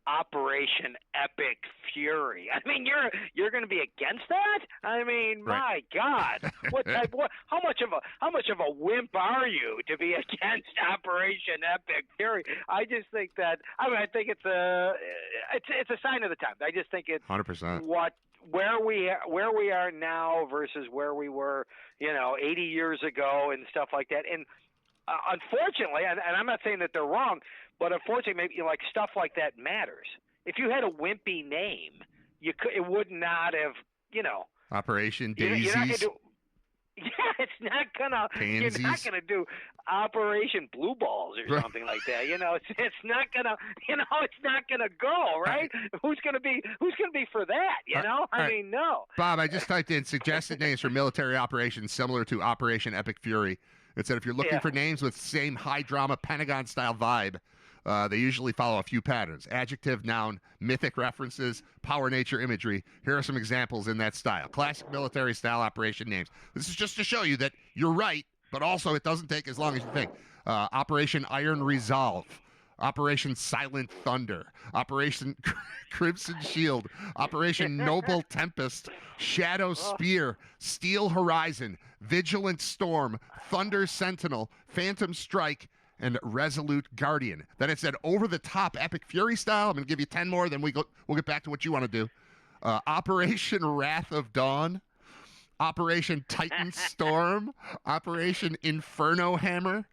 Speaker 7: Operation Epic Fury? I mean, you're going to be against that? I mean, my God, how much of a wimp are you to be against Operation Epic Fury? I just think that, I think it's a sign of the times. I just think it's
Speaker 1: 100%.
Speaker 7: Where we are now versus where we were, 80 years ago and stuff like that. And unfortunately, and I'm not saying that they're wrong, but unfortunately, maybe like stuff like that matters. If you had a wimpy name, it would not have,
Speaker 1: Operation Daisies.
Speaker 7: You're not gonna do, it's not gonna.
Speaker 1: Pansies.
Speaker 7: You're not gonna do Operation Blue Balls or something like that. It's not gonna. It's not gonna go right. Who's gonna be for that? I mean, no.
Speaker 1: Bob, I just typed in suggested names for military operations similar to Operation Epic Fury. It said if you're looking for names with same high drama Pentagon style vibe, they usually follow a few patterns: adjective, noun, mythic references, power nature imagery. Here are some examples in that style. Classic military style operation names. This is just to show you that you're right, but also it doesn't take as long as you think. Operation Iron Resolve, Operation Silent Thunder, Operation Crimson Shield, Operation Noble Tempest, Shadow Spear, Steel Horizon, Vigilant Storm, Thunder Sentinel, Phantom Strike, and Resolute Guardian. Then it said over-the-top Epic Fury style. I'm going to give you 10 more, then we'll get back to what you want to do. Operation Wrath of Dawn, Operation Titan Storm, Operation Inferno Hammer,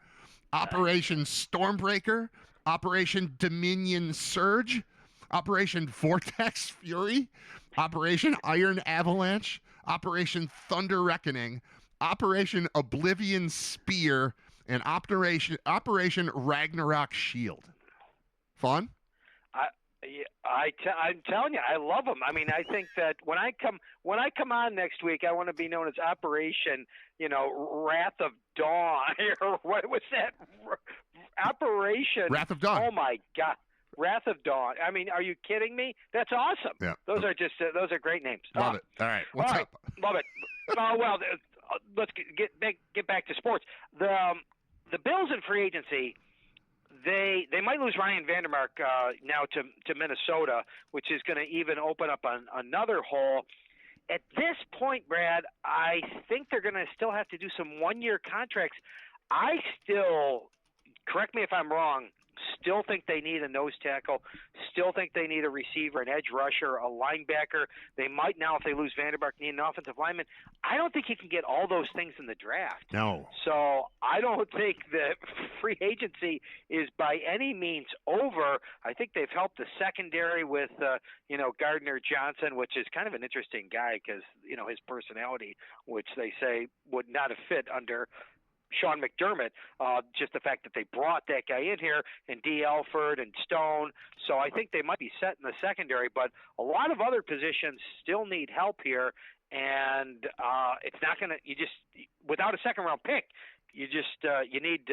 Speaker 1: Operation Stormbreaker, Operation Dominion Surge, Operation Vortex Fury, Operation Iron Avalanche, Operation Thunder Reckoning, Operation Oblivion Spear, and Operation Ragnarok Shield. Fun?
Speaker 7: I'm telling you, I love them. I mean, I think that when I come on next week, I want to be known as Operation, Wrath of Dawn, or what was that? Operation
Speaker 1: Wrath of Dawn.
Speaker 7: Oh my God, Wrath of Dawn. I mean, are you kidding me? That's awesome.
Speaker 1: Yeah.
Speaker 7: Those are great names.
Speaker 1: Love it. All right. What's up?
Speaker 7: Love it. Oh well, let's get back to sports. The Bills in free agency. They might lose Ryan Vandermark now to Minnesota, which is going to even open up another hole. At this point, Brad, I think they're going to still have to do some one-year contracts. I still, correct me if I'm wrong, still think they need a nose tackle, still think they need a receiver, an edge rusher, a linebacker. They might now, if they lose Vandermark, need an offensive lineman. I don't think you can get all those things in the draft.
Speaker 1: No.
Speaker 7: So I don't think that free agency is by any means over. I think they've helped the secondary with, Gardner Johnson, which is kind of an interesting guy because, his personality, which they say would not have fit under Sean McDermott, just the fact that they brought that guy in here, and D. Alford and Stone. So I think they might be set in the secondary, but a lot of other positions still need help here, and it's not going to – without a second-round pick, you need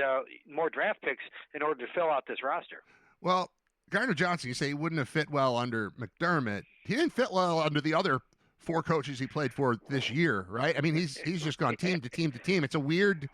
Speaker 7: more draft picks in order to fill out this roster.
Speaker 1: Well, Gardner Johnson, you say he wouldn't have fit well under McDermott. He didn't fit well under the other four coaches he played for this year, right? I mean, he's just gone team to team to team. It's a weird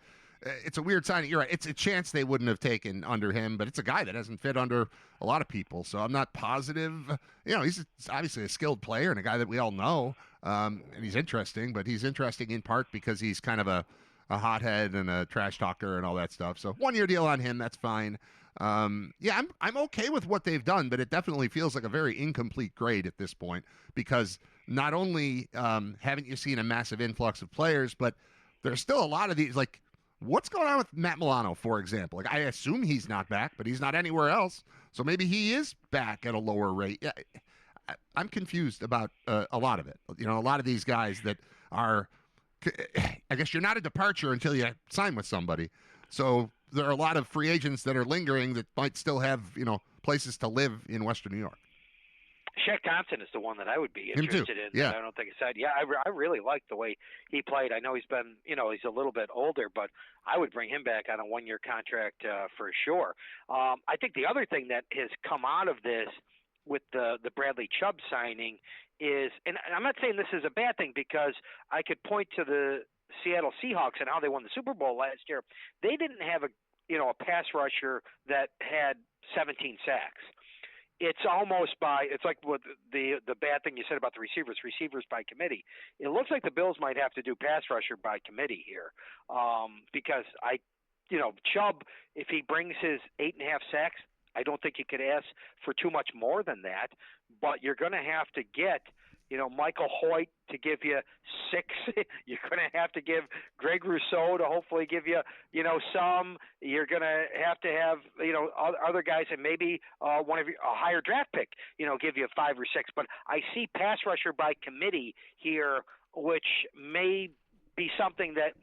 Speaker 1: signing. You're right. It's a chance they wouldn't have taken under him, but it's a guy that hasn't fit under a lot of people. So I'm not positive. He's obviously a skilled player and a guy that we all know, and he's interesting. But he's interesting in part because he's kind of a hothead and a trash talker and all that stuff. So 1-year deal on him, that's fine. I'm okay with what they've done, but it definitely feels like a very incomplete grade at this point because not only haven't you seen a massive influx of players, but there's still a lot of these like. What's going on with Matt Milano, for example? Like, I assume he's not back, but he's not anywhere else. So maybe he is back at a lower rate. Yeah, I'm confused about a lot of it. A lot of these guys that are, I guess you're not a departure until you sign with somebody. So there are a lot of free agents that are lingering that might still have, places to live in Western New York.
Speaker 7: Shaq Thompson is the one that I would be interested in.
Speaker 1: Yeah.
Speaker 7: I don't think it's yeah, I really like the way he played. I know he's been, he's a little bit older, but I would bring him back on a 1-year contract for sure. I think the other thing that has come out of this with the Bradley Chubb signing is, and I'm not saying this is a bad thing because I could point to the Seattle Seahawks and how they won the Super Bowl last year. They didn't have a pass rusher that had 17 sacks. It's like what the bad thing you said about the receivers by committee. It looks like the Bills might have to do pass rusher by committee here because Chubb, if he brings his 8.5 sacks, I don't think you could ask for too much more than that, but you're going to have to get Michael Hoyt to give you 6. You're going to have to give Greg Rousseau to hopefully give you, some. You're going to have, other guys and maybe a higher draft pick, give you 5 or 6. But I see pass rusher by committee here, which may be something that,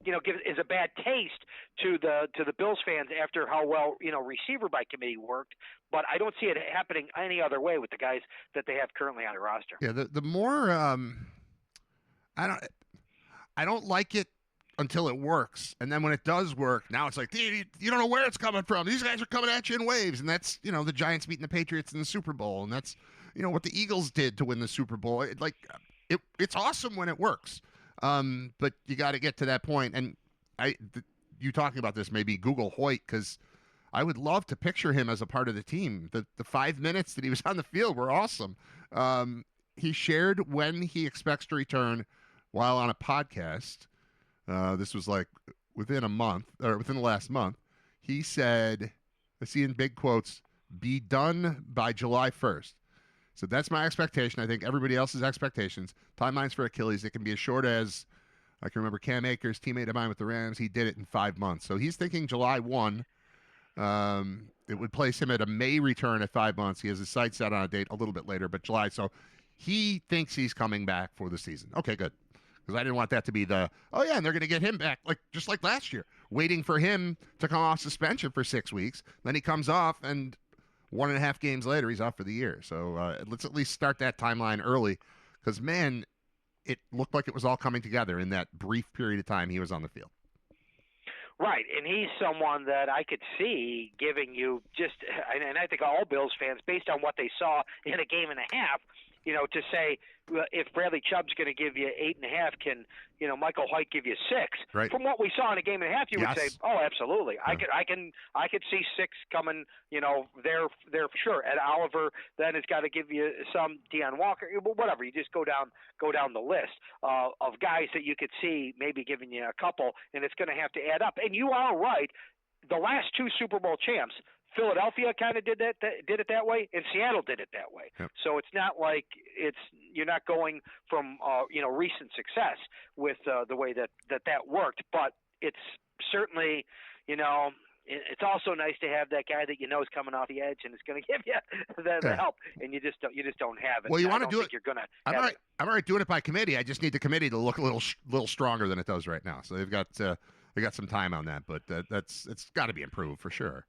Speaker 7: is a bad taste to the Bills fans after how well, receiver by committee worked. But I don't see it happening any other way with the guys that they have currently on the roster.
Speaker 1: Yeah, the more I don't like it until it works, and then when it does work, now it's like you don't know where it's coming from. These guys are coming at you in waves, and that's the Giants beating the Patriots in the Super Bowl, and that's what the Eagles did to win the Super Bowl. It's awesome when it works. But you got to get to that point. And you talking about this, maybe Google Hoyt, because I would love to picture him as a part of the team. The 5 minutes that he was on the field were awesome. He shared when he expects to return while on a podcast. This was like within the last month. He said, I see in big quotes, be done by July 1st. So that's my expectation. I think everybody else's expectations. Timelines for Achilles, it can be as short as, I can remember Cam Akers, teammate of mine with the Rams, he did it in 5 months. So he's thinking July 1. It would place him at a May return at 5 months. He has his sights set on a date a little bit later, but July. So he thinks he's coming back for the season. Okay, good. Because I didn't want that to be and they're going to get him back, just like last year, waiting for him to come off suspension for 6 weeks. Then he comes off, and 1.5 games later, he's off for the year. So let's at least start that timeline early, because, man, it looked like it was all coming together in that brief period of time he was on the field.
Speaker 7: Right, and he's someone that I could see giving you and I think all Bills fans, based on what they saw in a game and a half, to say, well, if Bradley Chubb's going to give you 8.5, can Michael Hoyt give you 6?
Speaker 1: Right.
Speaker 7: From what we saw in a game and a half, you would say, oh, absolutely.
Speaker 1: Yeah.
Speaker 7: I could see 6 coming, there for sure. Ed Oliver then has got to give you some. Deion Walker, whatever. You just go down the list of guys that you could see maybe giving you a couple, and it's going to have to add up. And you are right. The last 2 Super Bowl champs, Philadelphia kind of did it that way, and Seattle did it that way.
Speaker 1: Yep.
Speaker 7: So it's not like you're not going from recent success with the way that worked, but it's certainly it's also nice to have that guy that is coming off the edge and is going to give you the help, and you just don't have it.
Speaker 1: Well, you want to do it.
Speaker 7: You're going to.
Speaker 1: I'm all right doing it by committee. I just need the committee to look a little stronger than it does right now. So they've got some time on that, but it's got to be improved for sure.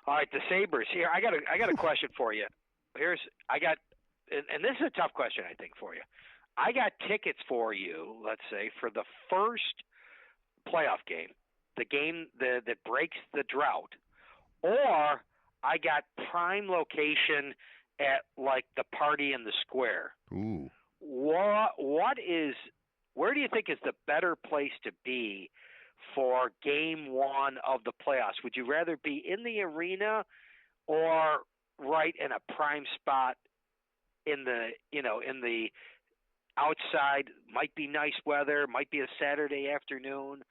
Speaker 7: All right, the Sabres here. I got a question for you. And this is a tough question, I think, for you. I got tickets for you, let's say, for the first playoff game, the game that breaks the drought, or I got prime location at the party in the square.
Speaker 1: Ooh.
Speaker 7: Where do you think is the better place to be for game 1 of the playoffs? Would you rather be in the arena or right in a prime spot in the outside? Might be nice weather, might be a Saturday afternoon,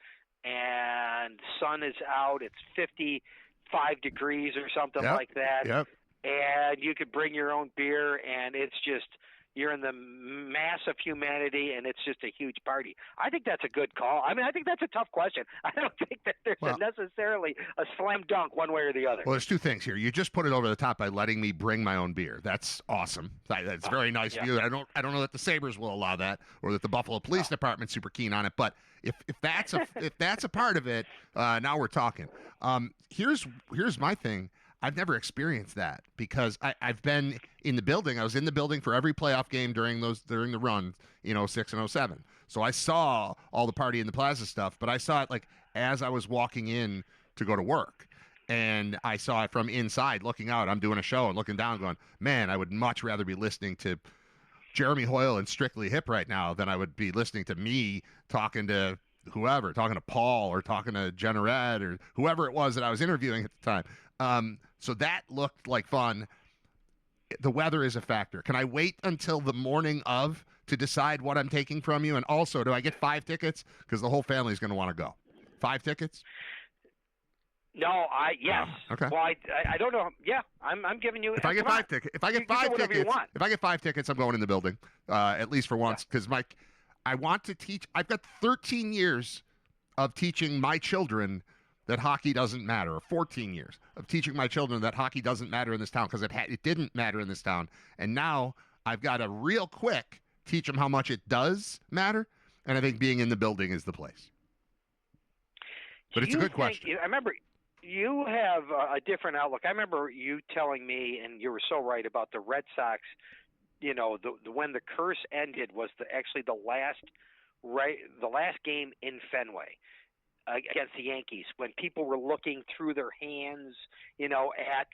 Speaker 7: and sun is out. It's 55 degrees or something like that.
Speaker 1: Yep.
Speaker 7: And you could bring your own beer, and it's just you're in the mass of humanity, and it's just a huge party. I think that's a good call. I mean, I think that's a tough question. I don't think that there's necessarily a slam dunk one way or the other.
Speaker 1: Well, there's 2 things here. You just put it over the top by letting me bring my own beer. That's awesome. That's very nice of you. I don't know that the Sabres will allow that, or that the Buffalo Police Department's super keen on it. But if that's a part of it, now we're talking. Here's my thing. I've never experienced that because I've been in the building. I was in the building for every playoff game during the run, 06 and 07. So I saw all the party in the plaza stuff, but I saw it as I was walking in to go to work. And I saw it from inside looking out. I'm doing a show and looking down going, man, I would much rather be listening to Jeremy Hoyle and Strictly Hip right now than I would be listening to me talking to whoever, talking to Paul or talking to Jenna Red or whoever it was that I was interviewing at the time. So that looked like fun. The weather is a factor. Can I wait until the morning of to decide what I'm taking from you? And also, do I get 5 tickets? Because the whole family is going to want to go. 5 tickets?
Speaker 7: No, yes.
Speaker 1: Oh, okay.
Speaker 7: Well, I don't know. Yeah, I'm giving you.
Speaker 1: If I get 5 tickets, I'm going in the building at least for once because I want to teach. I've got 13 years of teaching my children that hockey doesn't matter, or 14 years of teaching my children that hockey doesn't matter in this town because it didn't matter in this town. And now I've got to real quick teach them how much it does matter. And I think being in the building is the place. But it's a good question.
Speaker 7: I remember you have a different outlook. I remember you telling me, and you were so right about the Red Sox, when the curse ended was actually the last game in Fenway against the Yankees, when people were looking through their hands, at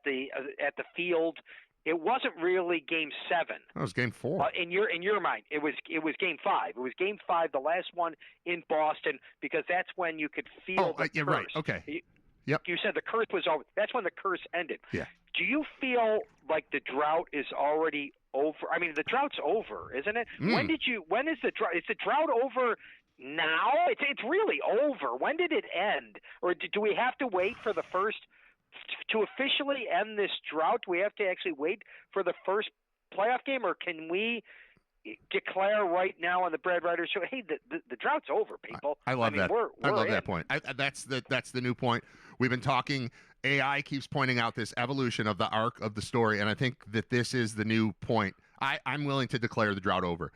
Speaker 7: the field. It wasn't really Game 7.
Speaker 1: That was Game 4.
Speaker 7: In your mind, it was Game 5. It was Game 5, the last one in Boston, because that's when you could feel the curse.
Speaker 1: Right. Okay. Yep.
Speaker 7: You said the curse was over. That's when the curse ended.
Speaker 1: Yeah.
Speaker 7: Do you feel like the drought is already over? I mean, the drought's over, isn't it? When is the drought? Is the drought over now? It's really over. When did it end? Or do we have to wait for the first to officially end this drought? Do we have to actually wait for the first playoff game, or can we declare right now on the Brad Riter show, hey, the drought's over, people?
Speaker 1: I love that. I love
Speaker 7: in.
Speaker 1: that point. That's the new point. We've been talking. AI keeps pointing out this evolution of the arc of the story, and I think that this is the new point. I'm willing to declare the drought over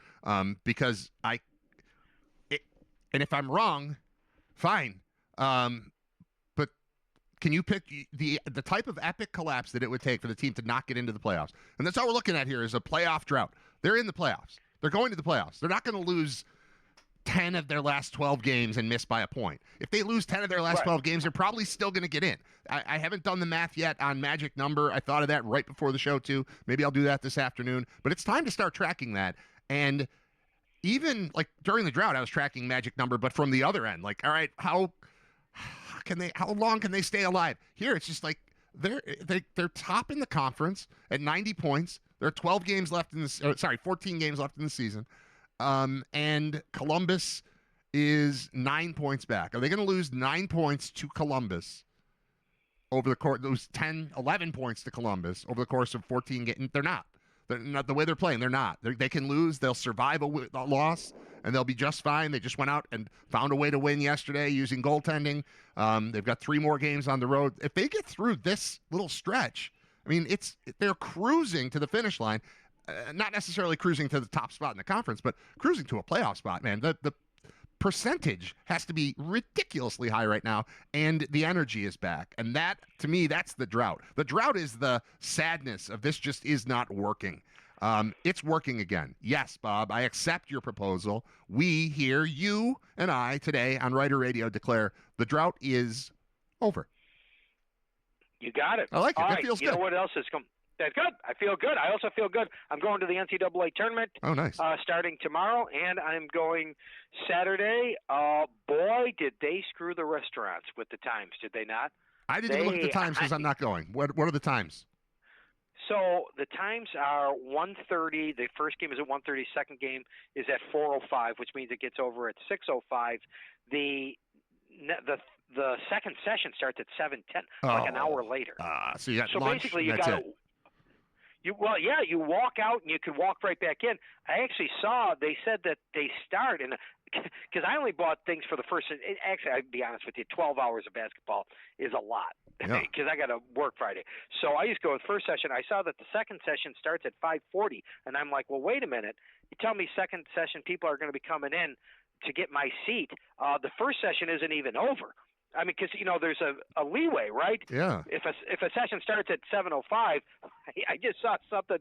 Speaker 1: because and if I'm wrong, fine. But can you pick the type of epic collapse that it would take for the team to not get into the playoffs? And that's all we're looking at here is a playoff drought. They're in the playoffs. They're going to the playoffs. They're not going to lose 10 of their last 12 games and miss by a point. If they lose 10 of their last 12 games, they're probably still going to get in. I haven't done the math yet on magic number. I thought of that right before the show, too. Maybe I'll do that this afternoon. But it's time to start tracking that. And even like during the drought, I was tracking magic number, but from the other end, like, all right, how long can they stay alive? Here, it's just like they're top in the conference at 90 points. There are 12 games left 14 games left in the season. And Columbus is 9 points back. Are they going to lose 9 points to Columbus over the course, lose 10, 11 points to Columbus over the course of 14 games? They're not. They're not the way they're playing. They're not. They can lose. They'll survive a loss, and they'll be just fine. They just went out and found a way to win yesterday using goaltending. They've got 3 more games on the road. If they get through this little stretch, I mean, they're cruising to the finish line. Not necessarily cruising to the top spot in the conference, but cruising to a playoff spot, man. The percentage has to be ridiculously high right now, and the energy is back. And that, to me, that's the drought. The drought is the sadness of this just is not working. It's working again. Yes, Bob, I accept your proposal. We here, you and I, today on Riter Radio declare the drought is over.
Speaker 7: You got it.
Speaker 1: I like it.
Speaker 7: All
Speaker 1: That
Speaker 7: right.
Speaker 1: feels good.
Speaker 7: You know what else is coming? That's good. I feel good. I also feel good. I'm going to the NCAA tournament.
Speaker 1: Oh, nice.
Speaker 7: Starting tomorrow, and I'm going Saturday. Boy, did they screw the restaurants with the times, did they not?
Speaker 1: I didn't even look at the times because I'm not going. What are the times?
Speaker 7: So the times are 1:30. The first game is at 1:30. Second game is at 4:05, which means it gets over at 6:05. The second session starts at 7:10, like an hour later.
Speaker 1: So you got
Speaker 7: so
Speaker 1: lunch,
Speaker 7: basically, you
Speaker 1: and that's
Speaker 7: got
Speaker 1: it.
Speaker 7: You walk out and you can walk right back in. I actually saw they said that they start, and because I only bought things for the first. Actually, I'd be honest with you, 12 hours of basketball is a lot because I got to work Friday. So I used to go with first session. I saw that the second session starts at 5:40, and I'm like, well, wait a minute. You tell me second session people are going to be coming in to get my seat. The first session isn't even over. I mean, because there's a leeway, right?
Speaker 1: Yeah.
Speaker 7: If a session starts at 7:05, I just saw something,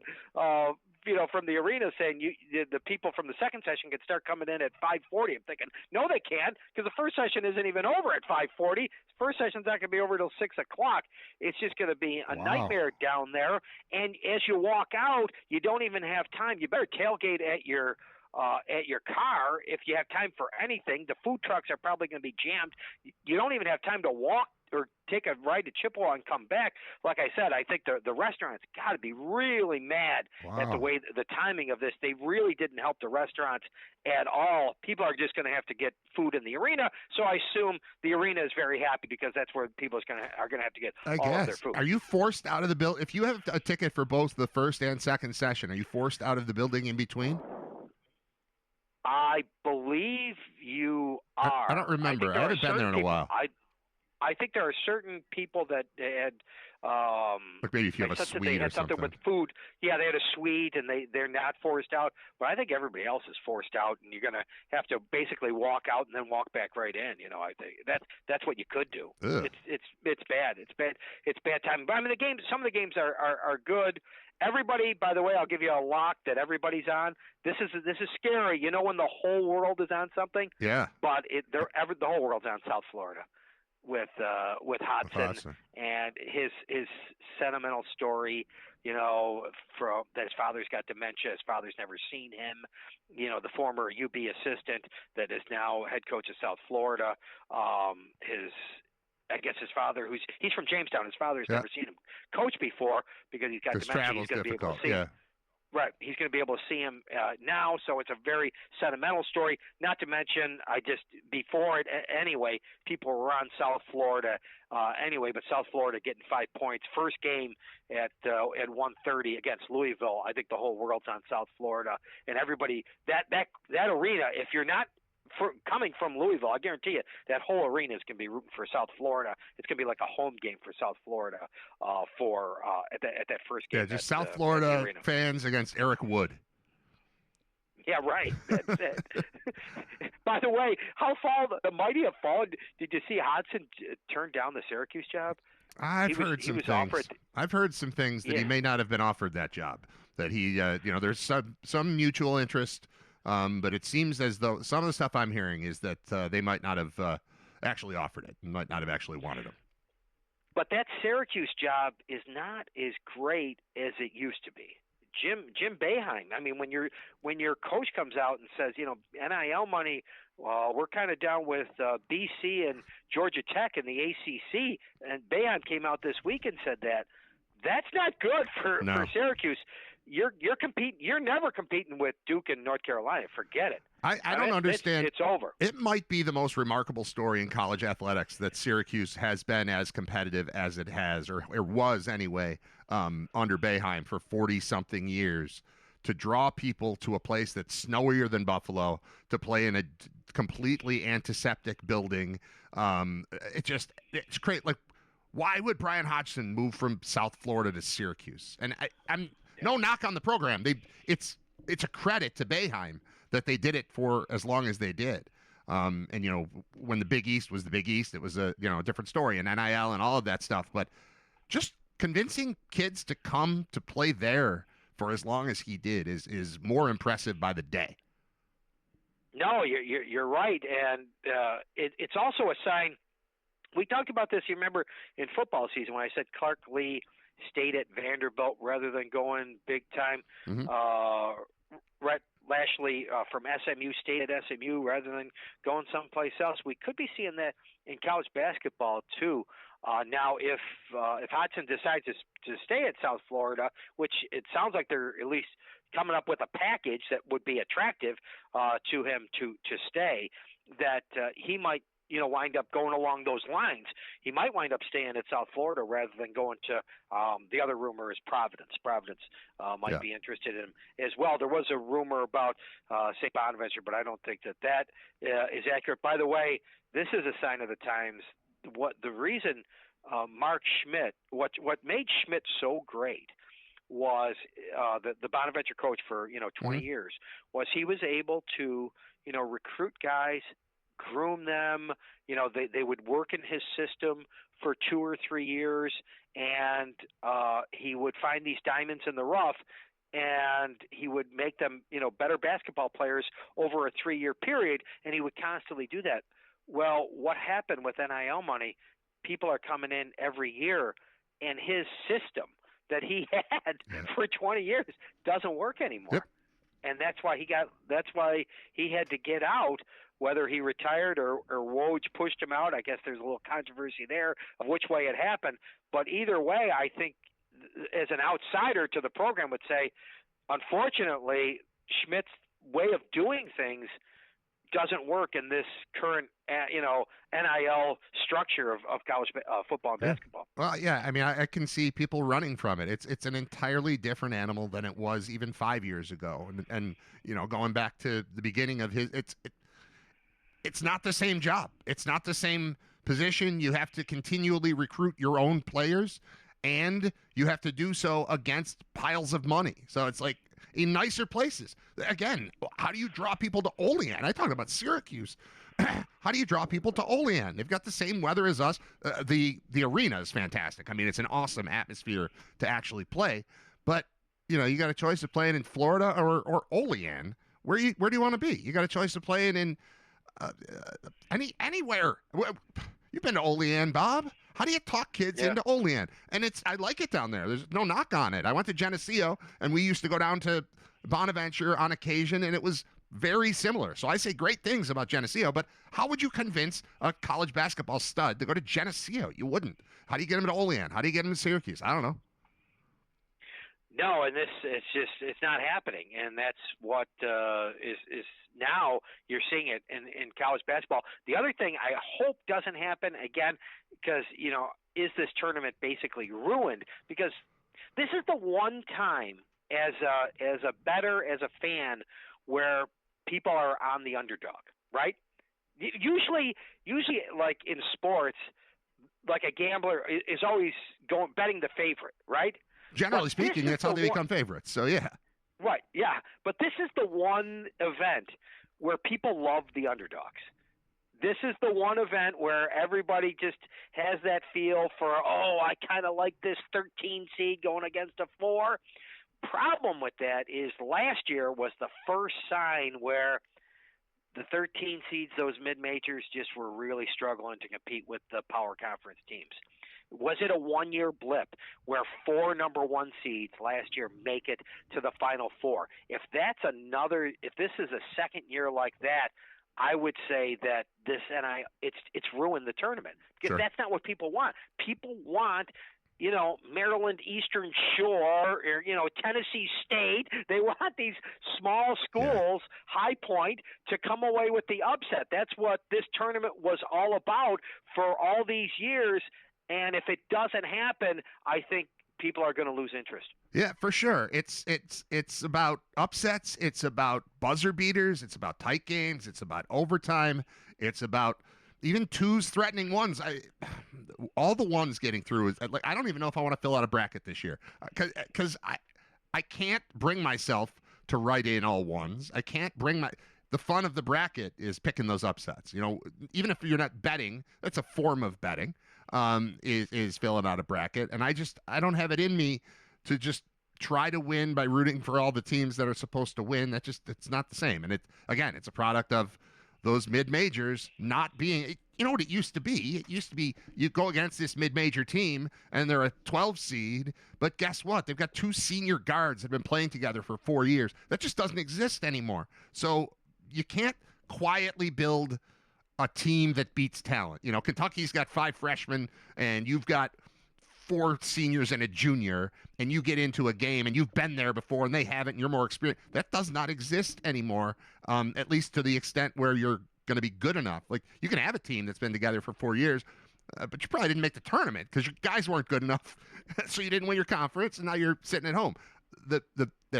Speaker 7: from the arena saying the people from the second session could start coming in at 5:40. I'm thinking, no, they can't, because the first session isn't even over at 5:40. First session's not going to be over till 6 o'clock. It's just going to be a nightmare down there. And as you walk out, you don't even have time. You better tailgate at your car if you have time for anything. The food trucks are probably going to be jammed. You don't even have time to walk or take a ride to Chippewa and come back. Like I said, I think the restaurants got to be really mad at the way the timing of this. They really didn't help the restaurants at all. People are just going to have to get food in the arena. So I assume the arena is very happy because that's where people are going to have to get all of their food.
Speaker 1: Are you forced out of the building? If you have a ticket for both the first and second session, are you forced out of the building in between?
Speaker 7: I believe you are.
Speaker 1: I don't remember. I haven't been there in a while.
Speaker 7: I think there are certain people that had
Speaker 1: like maybe if you have a suite
Speaker 7: they had
Speaker 1: or something
Speaker 7: with food. Yeah, they had a suite and they're not forced out. But I think everybody else is forced out, and you're going to have to basically walk out and then walk back right in. I think that's what you could do.
Speaker 1: Ugh.
Speaker 7: It's bad. It's bad time. But I mean, some of the games are good. Everybody, by the way, I'll give you a lock that everybody's on. This is scary. When the whole world is on something.
Speaker 1: Yeah.
Speaker 7: But the whole world's on South Florida with Hodson and his sentimental story. That his father's got dementia. His father's never seen him. The former UB assistant that is now head coach of South Florida. I guess his father, he's from Jamestown. His father's never seen him coach before because he's got dementia. He's going to be able to see him. Right. He's going to be able to see him now, so it's a very sentimental story. Not to mention, before it anyway, people were on South Florida anyway, but South Florida getting 5 points. First game at 1:30 against Louisville. I think the whole world's on South Florida, and everybody that arena. If you're not coming from Louisville, I guarantee you that whole arena is going to be rooting for South Florida. It's going to be like a home game for South Florida at that first game.
Speaker 1: Yeah, just South Florida fans against Eric Wood.
Speaker 7: Yeah, right. That's it. By the way, how far the mighty have fallen? Did you see Hodgson turn down the Syracuse job?
Speaker 1: I've heard some things that he may not have been offered that job. That he, there's some mutual interest. But it seems as though some of the stuff I'm hearing is that they might not have actually offered it, might not have actually wanted him.
Speaker 7: But that Syracuse job is not as great as it used to be. Jim Boeheim. I mean, when your coach comes out and says, NIL money, we're kind of down with BC and Georgia Tech in the ACC, and Boeheim came out this week and said that's not good for Syracuse. You're competing. You're never competing with Duke and North Carolina. Forget it.
Speaker 1: I don't understand.
Speaker 7: It's over.
Speaker 1: It might be the most remarkable story in college athletics that Syracuse has been as competitive as it has, or was anyway, under Boeheim for 40-something years, to draw people to a place that's snowier than Buffalo, to play in a completely antiseptic building. It's great. Like, why would Brian Hodgson move from South Florida to Syracuse? And I'm no knock on the program. It's a credit to Boeheim that they did it for as long as they did. And when the Big East was the Big East, it was a different story, and NIL and all of that stuff. But just convincing kids to come to play there for as long as he did is more impressive by the day.
Speaker 7: No, you're right, and it's also a sign. We talked about this. You remember in football season when I said Clark Lee stayed at Vanderbilt rather than going big time.
Speaker 1: Mm-hmm.
Speaker 7: Rhett Lashley from SMU stayed at SMU rather than going someplace else. We could be seeing that in college basketball too. Now, if Hodgson decides to stay at South Florida, which it sounds like they're at least coming up with a package that would be attractive to him to stay, that he might wind up going along those lines. He might wind up staying at South Florida rather than going to the other rumor is Providence. Providence might be interested in him as well. There was a rumor about St. Bonaventure, but I don't think that is accurate. By the way, this is a sign of the times. What the reason Mark Schmidt, what made Schmidt so great was the Bonaventure coach for 20 years, was he was able to recruit guys, groom them. They would work in his system for 2 or 3 years, and he would find these diamonds in the rough, and he would make them better basketball players over a 3-year period, and he would constantly do that. Well, what happened with NIL money? People are coming in every year, and his system that he had for 20 years doesn't work anymore.
Speaker 1: Yep.
Speaker 7: And that's why he had to get out, whether he retired or Woj pushed him out. I guess there's a little controversy there of which way it happened. But either way, I think as an outsider to the program would say, unfortunately, Schmidt's way of doing things doesn't work in this current NIL structure of college football and basketball.
Speaker 1: Well, yeah, I mean, I can see people running from it. It's an entirely different animal than it was even 5 years ago, and going back to the beginning of his, it's not the same job. It's not the same position. You have to continually recruit your own players, and you have to do so against piles of money. So it's like in nicer places. Again, how do you draw people to Olean? I talked about Syracuse. How do you draw people to Olean? They've got the same weather as us. The arena is fantastic. I mean, it's an awesome atmosphere to actually play. But you got a choice of playing in Florida or Olean. Where do you want to be? You got a choice of playing in anywhere. You've been to Olean, Bob. How do you talk kids into Olean? And I like it down there. There's no knock on it. I went to Geneseo, and we used to go down to Bonaventure on occasion, and it was very similar. So I say great things about Geneseo, but how would you convince a college basketball stud to go to Geneseo? You wouldn't. How do you get him to Olean? How do you get him to Syracuse? I don't know.
Speaker 7: No, and it's not happening, and that's what is now you're seeing it in college basketball. The other thing I hope doesn't happen again, because is this tournament basically ruined? Because this is the one time as a bettor, as a fan, where people are on the underdog, right? Usually, like in sports, like a gambler is always betting the favorite, right?
Speaker 1: Generally speaking, that's how they become favorites. So, yeah.
Speaker 7: Right, yeah. But this is the one event where people love the underdogs. This is the one event where everybody just has that feel for, I kind of like this 13 seed going against a 4. Problem with that is last year was the first sign where the 13 seeds, those mid-majors, just were really struggling to compete with the power conference teams. Was it a one-year blip where 4 number 1 seeds last year make it to the Final Four? If this is a second year like that, I would say that it's ruined the tournament, because that's not what people want. People want Maryland Eastern Shore or, Tennessee State. They want these small schools, High Point, to come away with the upset. That's what this tournament was all about for all these years. And if it doesn't happen, I think people are going to lose interest.
Speaker 1: Yeah, for sure. It's about upsets. It's about buzzer beaters. It's about tight games. It's about overtime. It's about even 2s threatening 1s. All the 1s getting through is like, I don't even know if I want to fill out a bracket this year, because I can't bring myself to write in all 1s. I can't bring the fun of the bracket is picking those upsets. Even if you're not betting, that's a form of betting. Is filling out a bracket, and I don't have it in me to just try to win by rooting for all the teams that are supposed to win. It's not the same. And it's a product of those mid-majors not being, what it used to be. It used to be you go against this mid-major team and they're a 12 seed, but guess what? They've got 2 senior guards that have been playing together for 4 years. That just doesn't exist anymore. So you can't quietly build a team that beats talent. Kentucky's got 5 freshmen and you've got 4 seniors and a junior, and you get into a game and you've been there before and they haven't and you're more experienced. That does not exist anymore, at least to the extent where you're going to be good enough. Like, you can have a team that's been together for 4 years, but you probably didn't make the tournament because your guys weren't good enough, so you didn't win your conference, and now you're sitting at home. That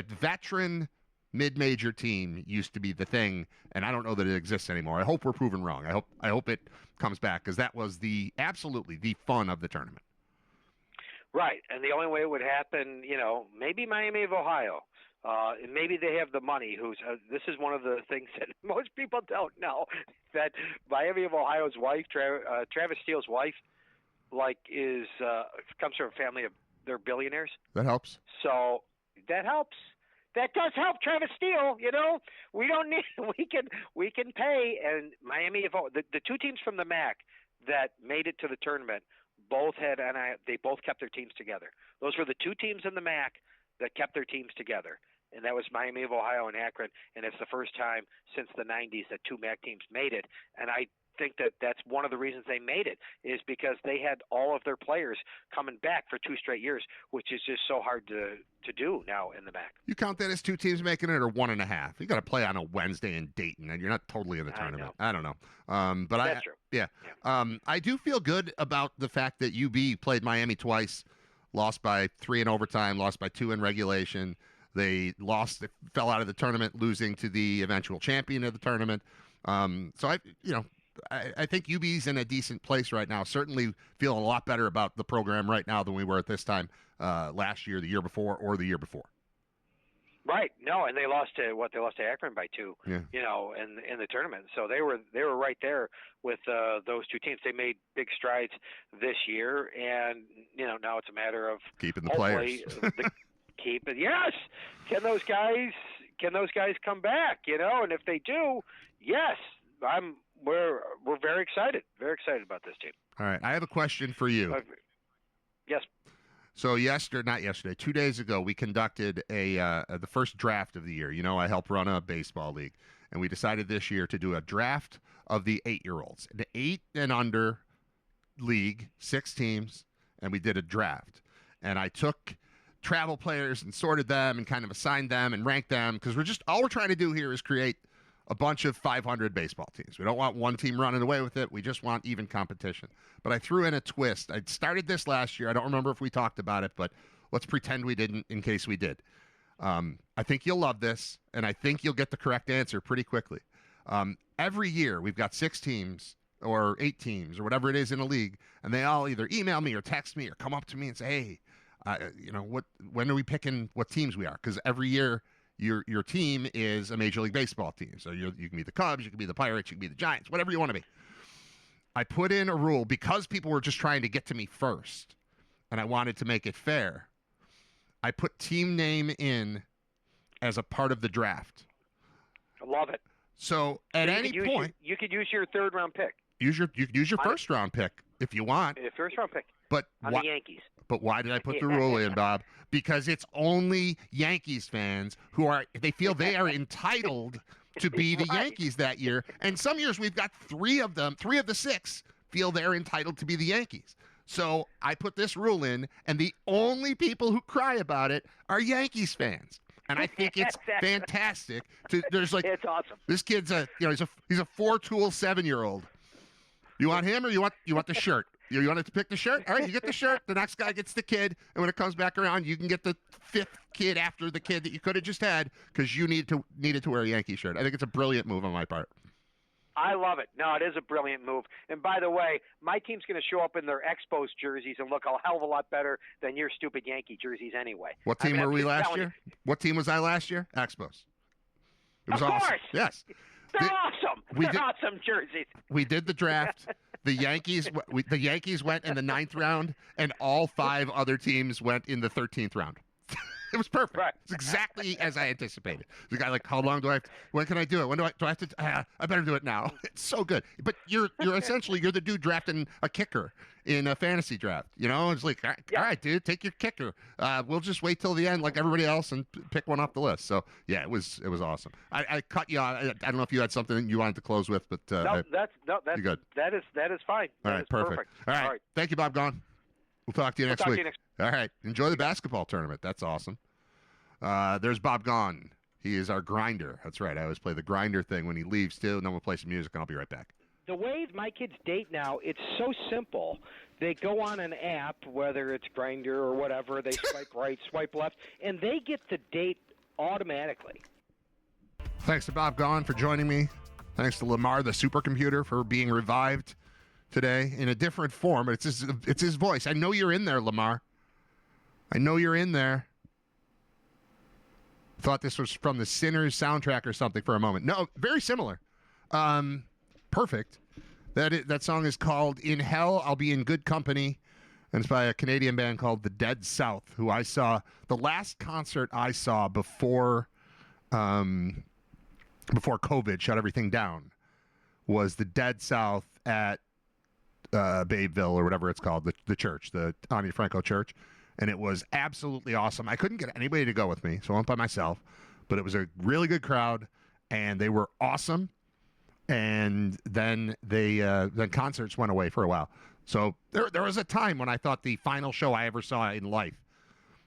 Speaker 1: veteran mid-major team used to be the thing, and I don't know that it exists anymore. I hope we're proven wrong. I hope it comes back, because that was absolutely the fun of the tournament.
Speaker 7: Right, and the only way it would happen, maybe Miami of Ohio, and maybe they have the money. This is one of the things that most people don't know, that Miami of Ohio's wife, Travis Steele's wife, comes from a family of they're billionaires.
Speaker 1: That helps.
Speaker 7: So that helps. That does help Travis Steele. We don't need. We can pay. And Miami, the 2 teams from the MAC that made it to the tournament, they both kept their teams together. Those were the 2 teams in the MAC that kept their teams together, and that was Miami of Ohio and Akron. And it's the first time since the 90s that 2 MAC teams made it. And I think that that's one of the reasons they made it, is because they had all of their players coming back for 2 straight years, which is just so hard to do now in the MAC.
Speaker 1: You count that as 2 teams making it, or 1.5? You got to play on a Wednesday in Dayton, and you're not totally in the tournament. I don't know. But
Speaker 7: that's true.
Speaker 1: Yeah. I do feel good about the fact that UB played Miami twice, lost by 3 in overtime, lost by 2 in regulation. They fell out of the tournament, losing to the eventual champion of the tournament. So I think UB's in a decent place right now. Certainly feeling a lot better about the program right now than we were at this time last year, the year before, or the year before.
Speaker 7: Right. No, and they lost to Akron by 2.
Speaker 1: Yeah.
Speaker 7: In the tournament. So they were right there with those 2 teams. They made big strides this year, and now it's a matter of
Speaker 1: keeping the players.
Speaker 7: Keep it. Yes. Can those guys come back? And if they do, yes, we're very excited about this team.
Speaker 1: All right, I have a question for you.
Speaker 7: Yes.
Speaker 1: So 2 days ago, we conducted the first draft of the year. I help run a baseball league, and we decided this year to do a draft of the 8-year-olds, an 8 and under league, 6 teams, and we did a draft. And I took travel players and sorted them and kind of assigned them and ranked them because all we're trying to do here is create a bunch of 500 baseball teams. We don't want one team running away with it. We just want even competition. But I threw in a twist. I started this last year. I don't remember if we talked about it, but let's pretend we didn't in case we did. I think you'll love this, and I think you'll get the correct answer pretty quickly. Every year, we've got 6 teams or 8 teams or whatever it is in a league, and they all either email me or text me or come up to me and say, hey, when are we picking what teams we are? Because every year your team is a Major League Baseball team. So you can be the Cubs, you can be the Pirates, you can be the Giants, whatever you want to be. I put in a rule because people were just trying to get to me first, and I wanted to make it fair. I put team name in as a part of the draft.
Speaker 7: I love it.
Speaker 1: So at any point,
Speaker 7: you could use your 3rd round pick.
Speaker 1: You could use your first round pick if you want.
Speaker 7: Your 1st round pick.
Speaker 1: But
Speaker 7: on the Yankees.
Speaker 1: But why did I put the rule in, Bob? Because it's only Yankees fans they feel they are entitled to be the Yankees that year. And some years we've got 3 of them, 3 of the 6 feel they're entitled to be the Yankees. So I put this rule in, and the only people who cry about it are Yankees fans. And I think it's fantastic. It's
Speaker 7: awesome.
Speaker 1: This kid's he's a 4-tool 7-year-old. You want him or you want the shirt? You want to pick the shirt? All right, you get the shirt. The next guy gets the kid, and when it comes back around, you can get the 5th kid after the kid that you could have just had because you needed to wear a Yankee shirt. I think it's a brilliant move on my part.
Speaker 7: I love it. No, it is a brilliant move. And by the way, my team's going to show up in their Expos jerseys and look a hell of a lot better than your stupid Yankee jerseys anyway.
Speaker 1: What team were we last year? What team was I last year? Expos. It was awesome.
Speaker 7: Of course.
Speaker 1: Yes.
Speaker 7: They're awesome. They're awesome jerseys.
Speaker 1: We did the draft. The Yankees went in the 9th round, and all 5 other teams went in the 13th round. It was perfect.
Speaker 7: Right.
Speaker 1: It's exactly as I anticipated. The guy how long do I have when can I do it? When do I have to I better do it now. It's so good. But you're essentially the dude drafting a kicker in a fantasy draft. It's like, all right, dude, take your kicker. We'll just wait till the end like everybody else and pick one off the list. So yeah, it was awesome. I cut you off. I don't know if you had something you wanted to close with, but
Speaker 7: that's
Speaker 1: you're good.
Speaker 7: That is fine.
Speaker 1: All right, perfect. All right. Thank you, Bob Gone. We'll talk to you next week. All right. Enjoy the basketball tournament. That's awesome. There's Bob Gone. He is our grinder. That's right. I always play the grinder thing when he leaves, too, and then we'll play some music, and I'll be right back.
Speaker 7: The way my kids date now, it's so simple. They go on an app, whether it's Grindr or whatever, they swipe right, swipe left, and they get the date automatically.
Speaker 1: Thanks to Bob Gone for joining me. Thanks to Lamar, the supercomputer, for being revived today in a different form. But it's his voice. I know you're in there, Lamar. I know you're in there. Thought this was from the Sinners soundtrack or something for a moment. No, very similar. Perfect. That song is called In Hell, I'll Be in Good Company, and it's by a Canadian band called The Dead South, who I saw. The last concert I saw before COVID shut everything down was The Dead South at Babeville or whatever it's called, the church, the Ani Franco Church. And it was absolutely awesome. I couldn't get anybody to go with me, so I went by myself. But it was a really good crowd, and they were awesome. And then then concerts went away for a while. So there was a time when I thought the final show I ever saw in life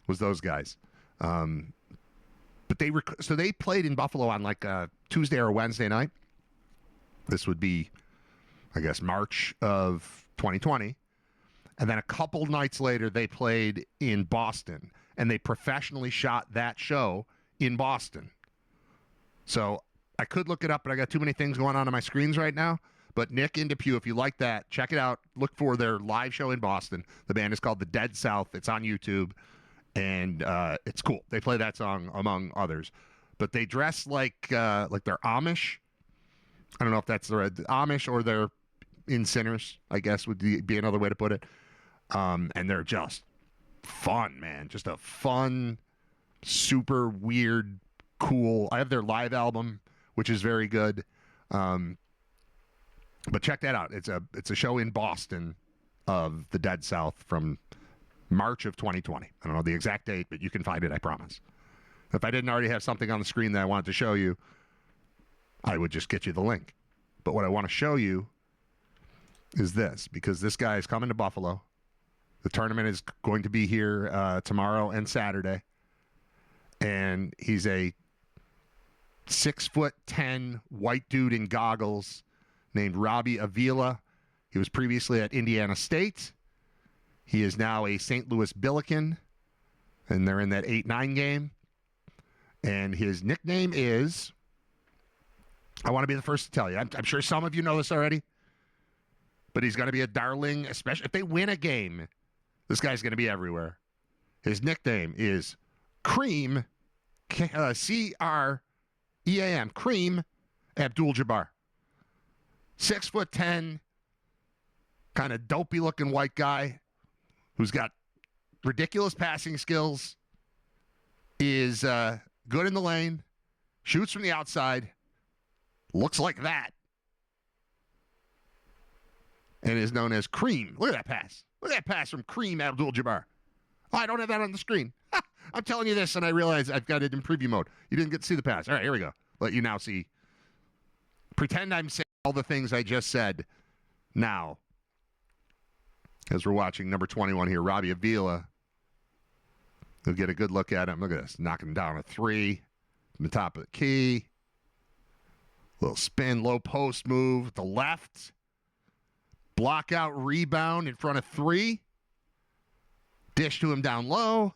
Speaker 1: was those guys. But they played in Buffalo on like a Tuesday or Wednesday night. This would be, I guess, March of 2020. And then a couple nights later, they played in Boston, and they professionally shot that show in Boston. So I could look it up, but I got too many things going on my screens right now. But Nick Indepew, if you like that, check it out. Look for their live show in Boston. The band is called The Dead South. It's on YouTube, and it's cool. They play that song among others. But they dress like they're Amish. I don't know if that's the Amish or they're in Sinners, I guess would be another way to put it. And they're just fun, man. Just a fun, super weird, cool. I have their live album, which is very good. But check that out. It's a show in Boston of The Dead South from March of 2020. I don't know the exact date, but you can find it, I promise. If I didn't already have something on the screen that I wanted to show you, I would just get you the link. But what I want to show you is this, because this guy is coming to Buffalo. The tournament is going to be here tomorrow and Saturday. And he's a 6'10" white dude in goggles named Robbie Avila. He was previously at Indiana State. He is now a St. Louis Billiken, and they're in that 8-9 game. And his nickname is, I want to be the first to tell you. I'm sure some of you know this already, but he's going to be a darling, especially if they win a game. This guy's going to be everywhere. His nickname is Cream, C-R-E-A-M, Cream Abdul-Jabbar. 6'10", kind of dopey-looking white guy who's got ridiculous passing skills, is good in the lane, shoots from the outside, looks like that, and is known as Cream. Look at that pass. Look at that pass from Cream Abdul-Jabbar. Oh, I don't have that on the screen. I'm telling you this, and I realize I've got it in preview mode. You didn't get to see the pass. All right, here we go. Let you now see. Pretend I'm saying all the things I just said now. As we're watching number 21 here, Robbie Avila. You'll get a good look at him. Look at this. Knocking down a three from the top of the key. Little spin, low post move. The left. Block out, rebound in front of three. Dish to him down low.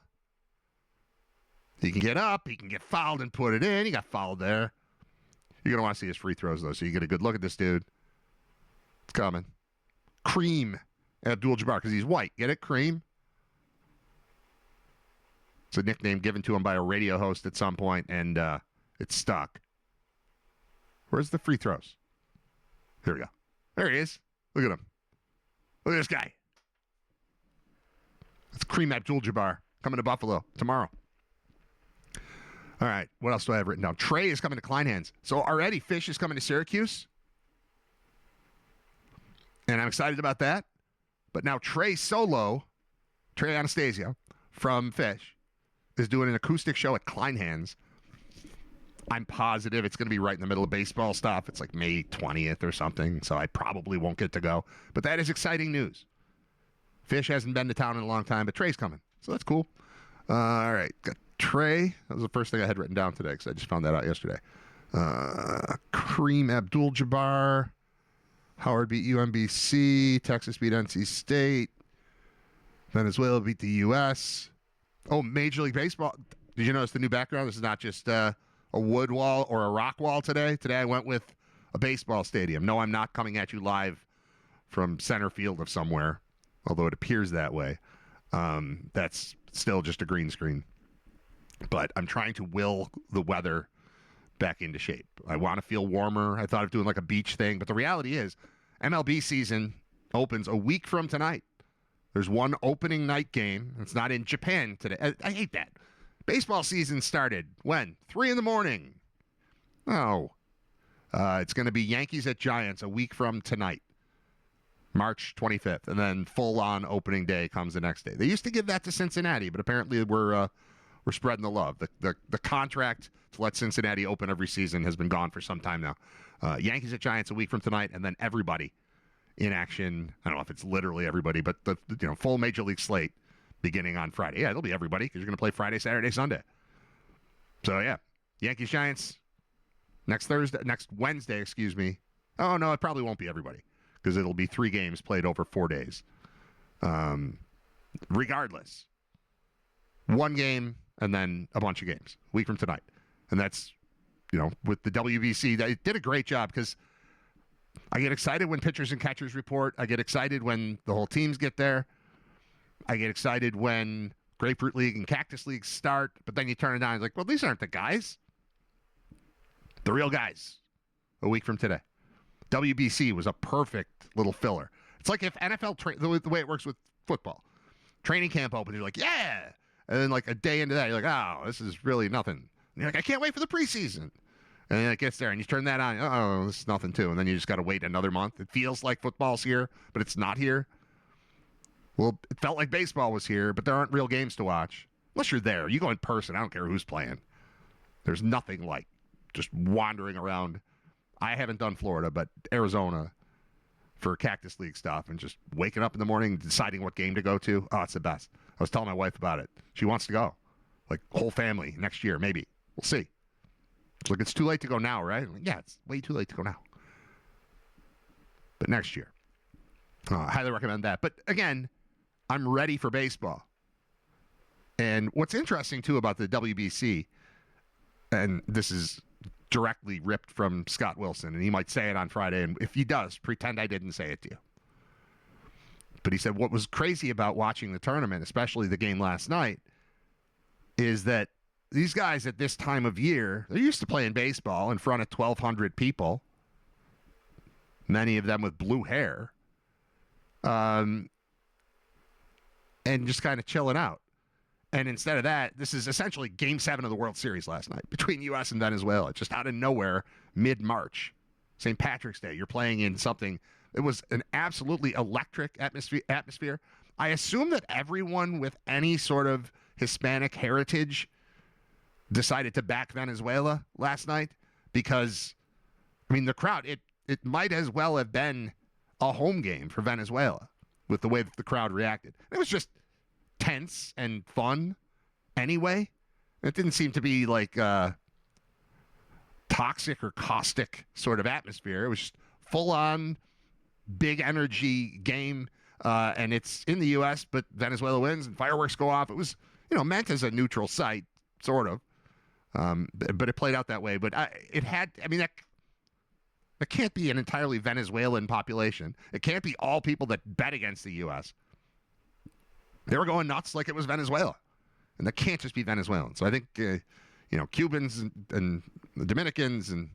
Speaker 1: He can get up. He can get fouled and put it in. He got fouled there. You're going to want to see his free throws, though, so you get a good look at this dude. It's coming. Cream Abdul-Jabbar, because he's white. Get it? Cream. It's a nickname given to him by a radio host at some point, and it's stuck. Where's the free throws? Here we go. There he is. Look at him. Look at this guy. It's Cream Abdul-Jabbar coming to Buffalo tomorrow. All right, what else do I have written down? Trey is coming to Kleinhans. So already Fish is coming to Syracuse. And I'm excited about that. But now Trey Anastasio from Fish, is doing an acoustic show at Kleinhans. I'm positive it's going to be right in the middle of baseball stuff. It's like May 20th or something, so I probably won't get to go. But that is exciting news. Fish hasn't been to town in a long time, but Trey's coming, so that's cool. All right, got Trey. That was the first thing I had written down today because I just found that out yesterday. Kareem Abdul-Jabbar. Howard beat UMBC. Texas beat NC State. Venezuela beat the U.S. Oh, Major League Baseball. Did you notice the new background? This is not just a wood wall or a rock wall today. Today I went with a baseball stadium. No, I'm not coming at you live from center field of somewhere, although it appears that way. That's still just a green screen. But I'm trying to will the weather back into shape. I want to feel warmer. I thought of doing like a beach thing, but the reality is MLB season opens a week from tonight. There's one opening night game. It's not in Japan today. I hate that. Baseball season started when? 3 a.m. Oh. It's going to be Yankees at Giants a week from tonight, March 25th, and then full-on opening day comes the next day. They used to give that to Cincinnati, but apparently we're spreading the love. The contract to let Cincinnati open every season has been gone for some time now. Yankees at Giants a week from tonight, and then everybody in action. I don't know if it's literally everybody, but the full Major League slate beginning on Friday. Yeah, it'll be everybody because you're going to play Friday, Saturday, Sunday. So, yeah, Yankees, Giants next Wednesday, excuse me. Oh, no, it probably won't be everybody because it'll be 3 games played over 4 days. Regardless, 1 game and then a bunch of games a week from tonight. And that's, with the WBC, they did a great job because I get excited when pitchers and catchers report. I get excited when the whole teams get there. I get excited when Grapefruit League and Cactus League start, but then you turn it on and it's like, well, these aren't the guys. The real guys a week from today. WBC was a perfect little filler. It's like if NFL, the way it works with football, training camp opens, you're like, yeah. And then like a day into that, you're like, oh, this is really nothing. And you're like, I can't wait for the preseason. And then it gets there, and you turn that on. Oh, this is nothing, too. And then you just got to wait another month. It feels like football's here, but it's not here. Well, it felt like baseball was here, but there aren't real games to watch. Unless you're there. You go in person. I don't care who's playing. There's nothing like just wandering around. I haven't done Florida, but Arizona, for Cactus League stuff and just waking up in the morning, deciding what game to go to. Oh, it's the best. I was telling my wife about it. She wants to go. Like, whole family next year, maybe. We'll see. She's like, it's too late to go now, right? I'm like, yeah, it's way too late to go now. But next year. I highly recommend that. But again, I'm ready for baseball. And what's interesting, too, about the WBC, and this is directly ripped from Scott Wilson, and he might say it on Friday, and if he does, pretend I didn't say it to you. But he said what was crazy about watching the tournament, especially the game last night, is that these guys at this time of year, they're used to playing baseball in front of 1,200 people, many of them with blue hair, and just kind of chilling out. And instead of that, this is essentially Game 7 of the World Series last night between U.S. and Venezuela, just out of nowhere, mid-March. St. Patrick's Day, you're playing in something. It was an absolutely electric atmosphere. I assume that everyone with any sort of Hispanic heritage decided to back Venezuela last night because, I mean, the crowd, it might as well have been a home game for Venezuela with the way that the crowd reacted. It was just tense and fun anyway. It didn't seem to be like a toxic or caustic sort of atmosphere. It was just full-on big energy game, and it's in the U.S., but Venezuela wins and fireworks go off. It was, meant as a neutral site, sort of, but it played out that way. But that can't be an entirely Venezuelan population. It can't be all people that bet against the U.S. They were going nuts like it was Venezuela, and that can't just be Venezuelan. So I think, Cubans and the Dominicans and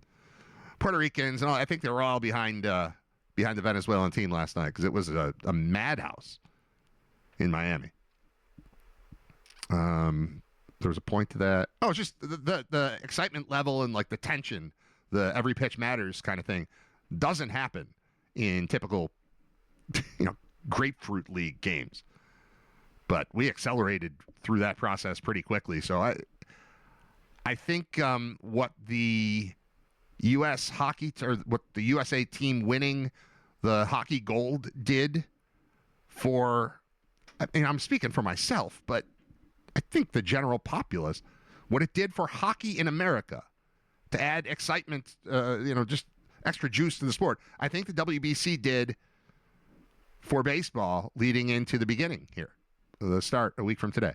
Speaker 1: Puerto Ricans and all, I think they were all behind the Venezuelan team last night because it was a madhouse in Miami. There was a point to that. Oh, it's just the excitement level and like the tension, the every pitch matters kind of thing doesn't happen in typical, grapefruit league games. But we accelerated through that process pretty quickly. So I think what the U.S. hockey or what the USA team winning the hockey gold did for, I'm speaking for myself, but I think the general populace, what it did for hockey in America to add excitement, just extra juice to the sport. I think the WBC did for baseball leading into the beginning here. The start a week from today.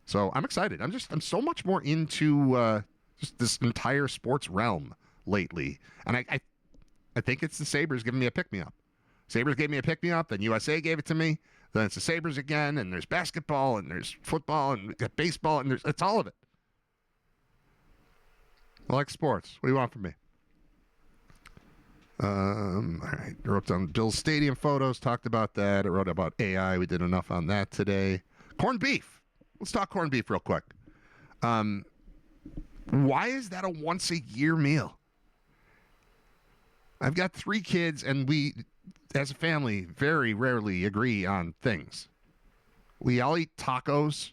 Speaker 1: So I'm excited. I'm so much more into just this entire sports realm lately. And I think it's the Sabres giving me a pick-me-up. Sabres gave me a pick-me-up, then USA gave it to me. Then it's the Sabres again, and there's basketball, and there's football, and we've got baseball, and it's all of it. I like sports. What do you want from me? All right. I wrote down Bill's stadium photos, talked about that. I wrote about AI. We did enough on that today. Corned beef. Let's talk corned beef real quick. Why is that a once-a-year meal? I've got 3 kids, and we, as a family, very rarely agree on things. We all eat tacos.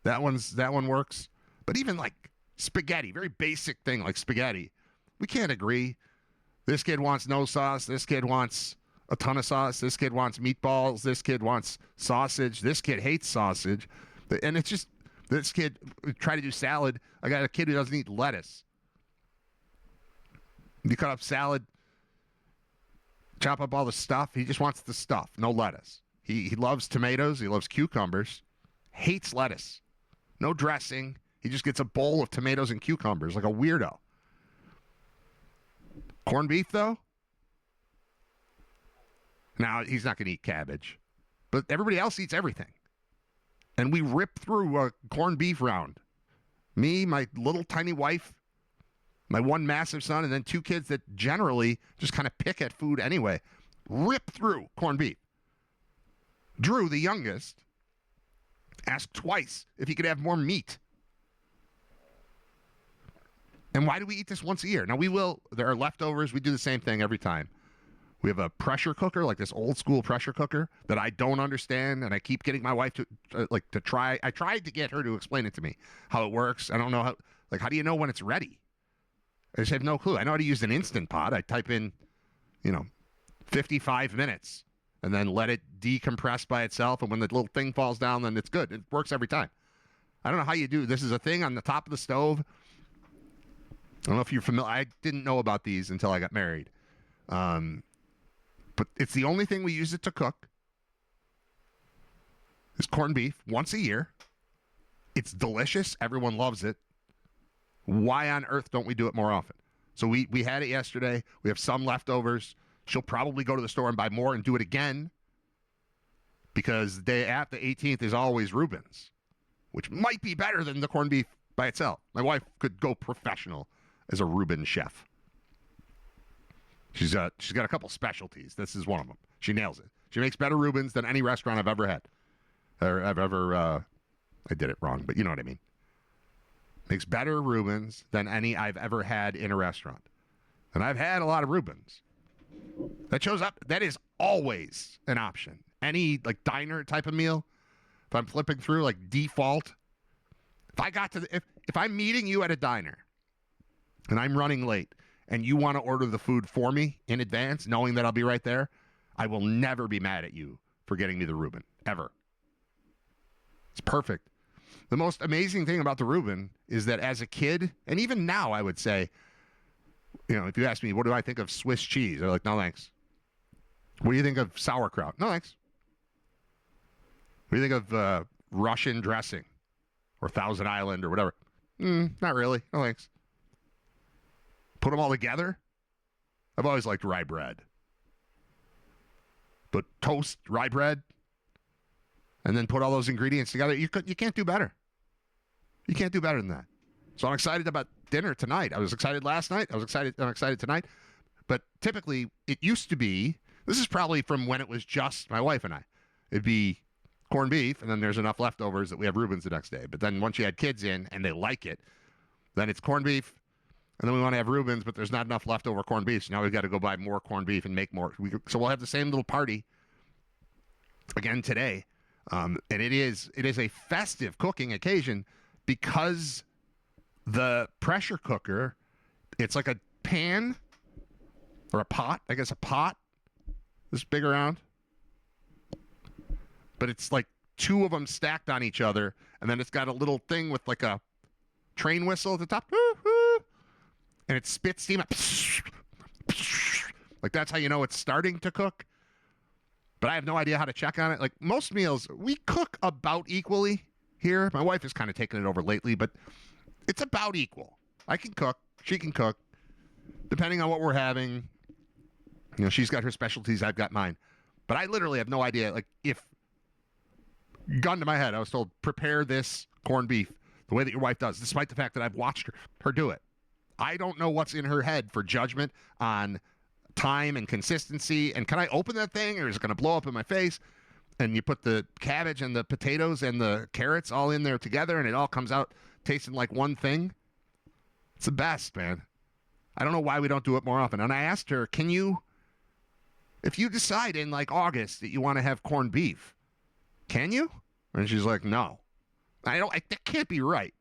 Speaker 1: That one works. But even like spaghetti, very basic thing like spaghetti, we can't agree. This kid wants no sauce. This kid wants a ton of sauce. This kid wants meatballs. This kid wants sausage. This kid hates sausage. And it's just, this kid try to do salad. I got a kid who doesn't eat lettuce. You cut up salad, chop up all the stuff. He just wants the stuff, no lettuce. He loves tomatoes. He loves cucumbers. Hates lettuce. No dressing. He just gets a bowl of tomatoes and cucumbers like a weirdo. Corned beef, though? Now, he's not going to eat cabbage. But everybody else eats everything. And we rip through a corned beef round. Me, my little tiny wife, my one massive son, and then 2 kids that generally just kind of pick at food anyway. Rip through corned beef. Drew, the youngest, asked twice if he could have more meat. And why do we eat this once a year? Now, there are leftovers. We do the same thing every time. We have a pressure cooker, like this old school pressure cooker that I don't understand. And I keep getting my wife to try. I tried to get her to explain it to me, how it works. I don't know how do you know when it's ready? I just have no clue. I know how to use an Instant Pot. I type in, 55 minutes and then let it decompress by itself. And when the little thing falls down, then it's good. It works every time. I don't know how you do. This is a thing on the top of the stove. I don't know if you're familiar. I didn't know about these until I got married. But it's the only thing we use it to cook. It's corned beef once a year. It's delicious. Everyone loves it. Why on earth don't we do it more often? So we had it yesterday. We have some leftovers. She'll probably go to the store and buy more and do it again because the day after the 18th is always Reuben's, which might be better than the corned beef by itself. My wife could go professional as a Reuben chef. She's got a couple specialties. This is one of them. She nails it. She makes better Reuben's than any restaurant I've ever had. Or I've ever, I did it wrong, but you know what I mean. Makes better Reuben's than any I've ever had in a restaurant. And I've had a lot of Reuben's. That shows up. That is always an option. Any like diner type of meal, if I'm flipping through like default, if I got to if I'm meeting you at a diner and I'm running late and you want to order the food for me in advance, knowing that I'll be right there, I will never be mad at you for getting me the Reuben, ever. It's perfect. The most amazing thing about the Reuben is that as a kid, and even now I would say, you know, if you ask me, what do I think of Swiss cheese? I'm like, no thanks. What do you think of sauerkraut? No thanks. What do you think of Russian dressing or Thousand Island or whatever? Not really. No thanks. Put them all together? I've always liked rye bread. But toast rye bread and then put all those ingredients together, you can't do better. You can't do better than that. So I'm excited about dinner tonight. I was excited last night. I'm excited tonight. But typically, it used to be, this is probably from when it was just my wife and I. It'd be corned beef, and then there's enough leftovers that we have Reuben's the next day. But then once you had kids in and they like it, then it's corned beef, and then we want to have Reuben's, but there's not enough leftover corned beef. So now we've got to go buy more corned beef and make more. So we'll have the same little party again today. And it is a festive cooking occasion because the pressure cooker, it's like a pan or a pot, I guess a pot, this big around. But it's like two of them stacked on each other, and then it's got a little thing with like a train whistle at the top. And it spits steam up. Like that's how you know it's starting to cook. But I have no idea how to check on it. Like most meals, we cook about equally here. My wife has kind of taken it over lately, but it's about equal. I can cook. She can cook. Depending on what we're having. You know, she's got her specialties. I've got mine. But I literally have no idea. Like if, gun to my head, I was told, prepare this corned beef the way that your wife does, despite the fact that I've watched her do it. I don't know what's in her head for judgment on time and consistency, and can I open that thing or is it going to blow up in my face? And you put the cabbage and the potatoes and the carrots all in there together and it all comes out tasting like one thing. It's the best, man. I don't know why we don't do it more often. And I asked her, can you, if you decide in like August that you want to have corned beef, can you? And she's like, no. That can't be right.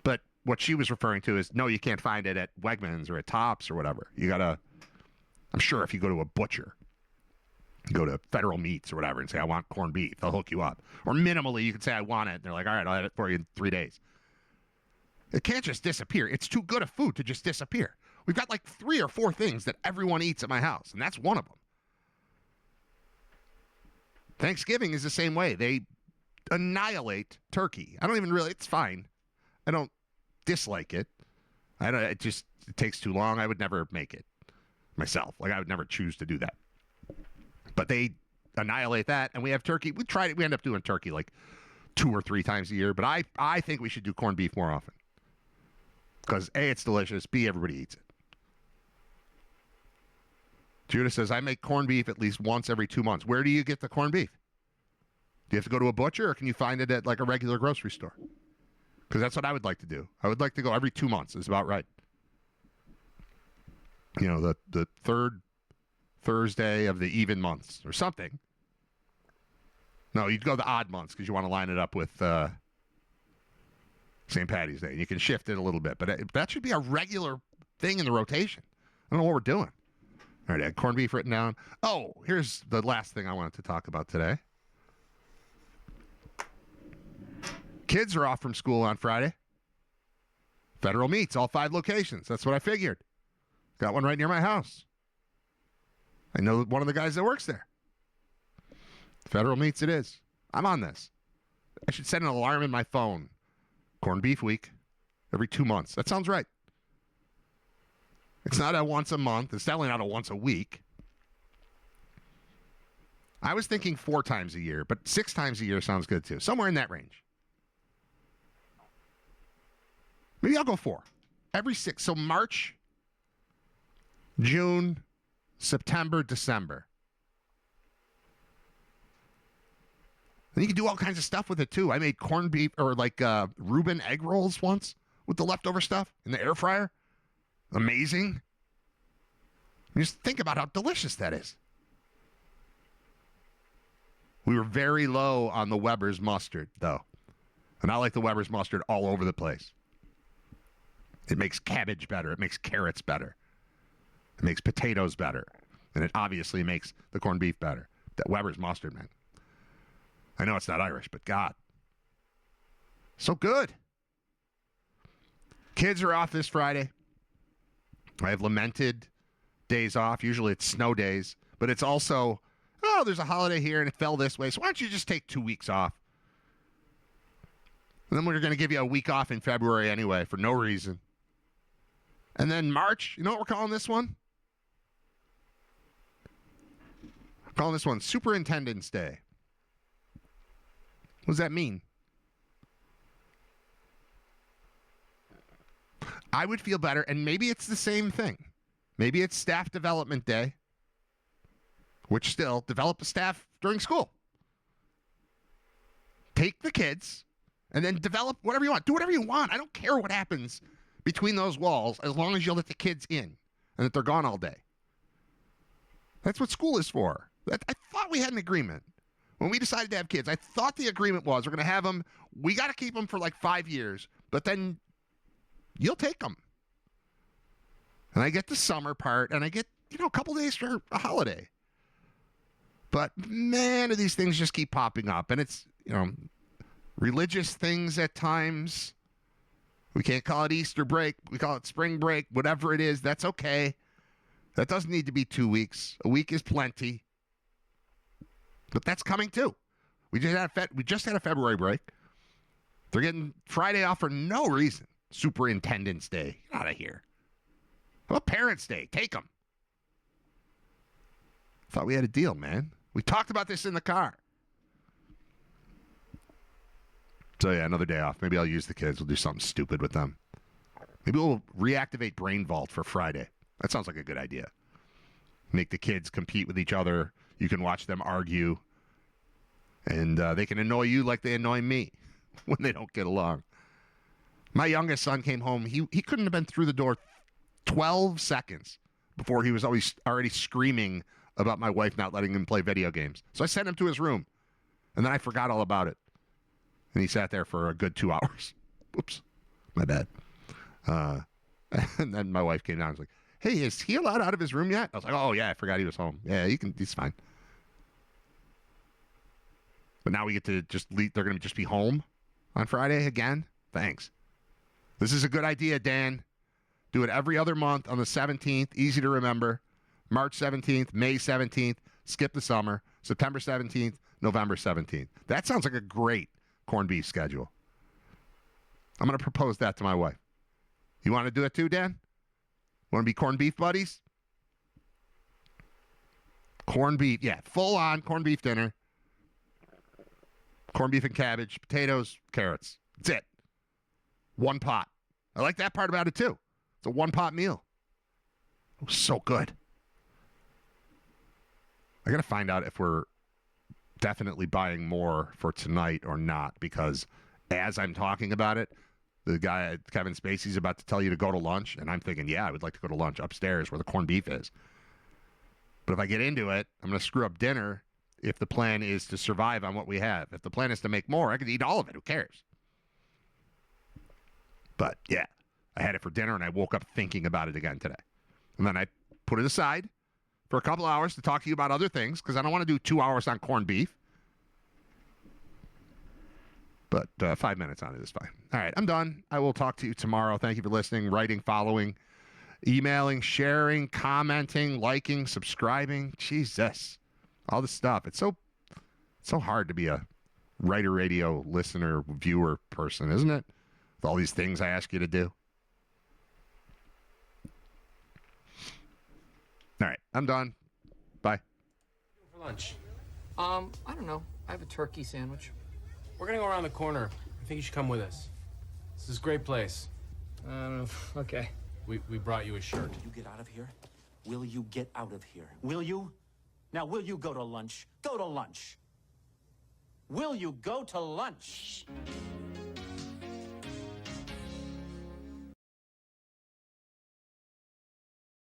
Speaker 1: But what she was referring to is, no, you can't find it at Wegmans or at Tops or whatever. You gotta, I'm sure if you go to a butcher, go to Federal Meats or whatever and say, I want corned beef, they'll hook you up. Or minimally, you can say, I want it. And they're like, all right, I'll have it for you in 3 days. It can't just disappear. It's too good a food to just disappear. We've got like 3 or 4 things that everyone eats at my house, and that's one of them. Thanksgiving is the same way. They annihilate turkey. I don't even really, it's fine. I don't dislike it. It takes too long. I would never make it myself. Like I would never choose to do that. But they annihilate that, and we have turkey. We tried it. We end up doing turkey like 2 or 3 times a year. But I think we should do corned beef more often because A, it's delicious. B, everybody eats it. Judah says, I make corned beef at least once every 2 months. Where do you get the corned beef? Do you have to go to a butcher, or can you find it at like a regular grocery store? Because that's what I would like to do. I would like to go every 2 months. Is about right. You know, the third Thursday of the even months or something. No, you'd go the odd months because you want to line it up with St. Patty's Day. And you can shift it a little bit. But that should be a regular thing in the rotation. I don't know what we're doing. All right, I had corned beef written down. Oh, here's the last thing I wanted to talk about today. Kids are off from school on Friday. Federal meets, all 5 locations. That's what I figured. Got one right near my house. I know one of the guys that works there. Federal meets it is. I'm on this. I should set an alarm in my phone. Corned beef week. Every 2 months. That sounds right. It's not a once a month. It's definitely not a once a week. I was thinking 4 times a year, but 6 times a year sounds good too. Somewhere in that range. Maybe I'll go 4. Every 6. So March, June, September, December. And you can do all kinds of stuff with it too. I made corned beef or like Reuben egg rolls once with the leftover stuff in the air fryer. Amazing. Just think about how delicious that is. We were very low on the Weber's mustard, though. And I like the Weber's mustard all over the place. It makes cabbage better. It makes carrots better. It makes potatoes better. And it obviously makes the corned beef better. That Weber's mustard, man. I know it's not Irish, but God. So good. Kids are off this Friday. I have lamented days off. Usually it's snow days. But it's also, oh, there's a holiday here and it fell this way. So why don't you just take 2 weeks off? And then we're going to give you a week off in February anyway for no reason. And then March, you know what we're calling this one? I'm calling this one Superintendent's Day. What does that mean? I would feel better, and maybe it's the same thing. Maybe it's Staff Development Day, which still develop the staff during school. Take the kids and then develop whatever you want. Do whatever you want. I don't care what happens between those walls as long as you let the kids in and that they're gone all day. That's what school is for. I thought we had an agreement. When we decided to have kids, I thought the agreement was we're going to have them, we got to keep them for like 5 years, but then you'll take them. And I get the summer part, and I get, a couple days for a holiday. But, man, do these things just keep popping up. And it's, religious things at times. We can't call it Easter break. We call it spring break. Whatever it is, that's okay. That doesn't need to be 2 weeks. A week is plenty. But that's coming too. We just had a February break. They're getting Friday off for no reason. Superintendent's Day. Get out of here. How about Parents' Day? Take them. Thought we had a deal, man. We talked about this in the car. So, yeah, another day off. Maybe I'll use the kids. We'll do something stupid with them. Maybe we'll reactivate Brain Vault for Friday. That sounds like a good idea. Make the kids compete with each other. You can watch them argue. And they can annoy you like they annoy me when they don't get along. My youngest son came home. He couldn't have been through the door 12 seconds before he was already screaming about my wife not letting him play video games. So I sent him to his room. And then I forgot all about it. And he sat there for a good 2 hours. Oops. My bad. And then my wife came down and was like, hey, is he allowed out of his room yet? I was like, oh, yeah, I forgot he was home. Yeah, he's fine. But now we get to just leave. They're going to just be home on Friday again? Thanks. This is a good idea, Dan. Do it every other month on the 17th. Easy to remember. March 17th, May 17th. Skip the summer. September 17th, November 17th. That sounds like a great corned beef schedule. I'm going to propose that to my wife. You want to do it too, Dan? Want to be corned beef buddies? Corned beef. Yeah, full on corned beef dinner. Corned beef and cabbage, potatoes, carrots. That's it. One pot. I like that part about it, too. It's a one-pot meal. It was so good. I got to find out if we're definitely buying more for tonight or not, because as I'm talking about it, the guy, Kevin Spacey's about to tell you to go to lunch, and I'm thinking, yeah, I would like to go to lunch upstairs where the corned beef is. But if I get into it, I'm going to screw up dinner if the plan is to survive on what we have. If the plan is to make more, I could eat all of it. Who cares? But, yeah, I had it for dinner, and I woke up thinking about it again today. And then I put it aside for a couple hours to talk to you about other things because I don't want to do 2 hours on corned beef. But 5 minutes on it is fine. All right, I'm done. I will talk to you tomorrow. Thank you for listening, writing, following, emailing, sharing, commenting, liking, subscribing. Jesus, all this stuff. It's so hard to be a Riter Radio listener, viewer person, isn't it? With all these things I ask you to do. All right, I'm done. Bye.
Speaker 8: For lunch. I don't know. I have a turkey sandwich. We're gonna go around the corner. I think you should come with us. This is a great place. Okay. We brought you a shirt.
Speaker 9: You get out of here? Will you get out of here? Will you? Now, will you go to lunch? Go to lunch. Will you go to lunch?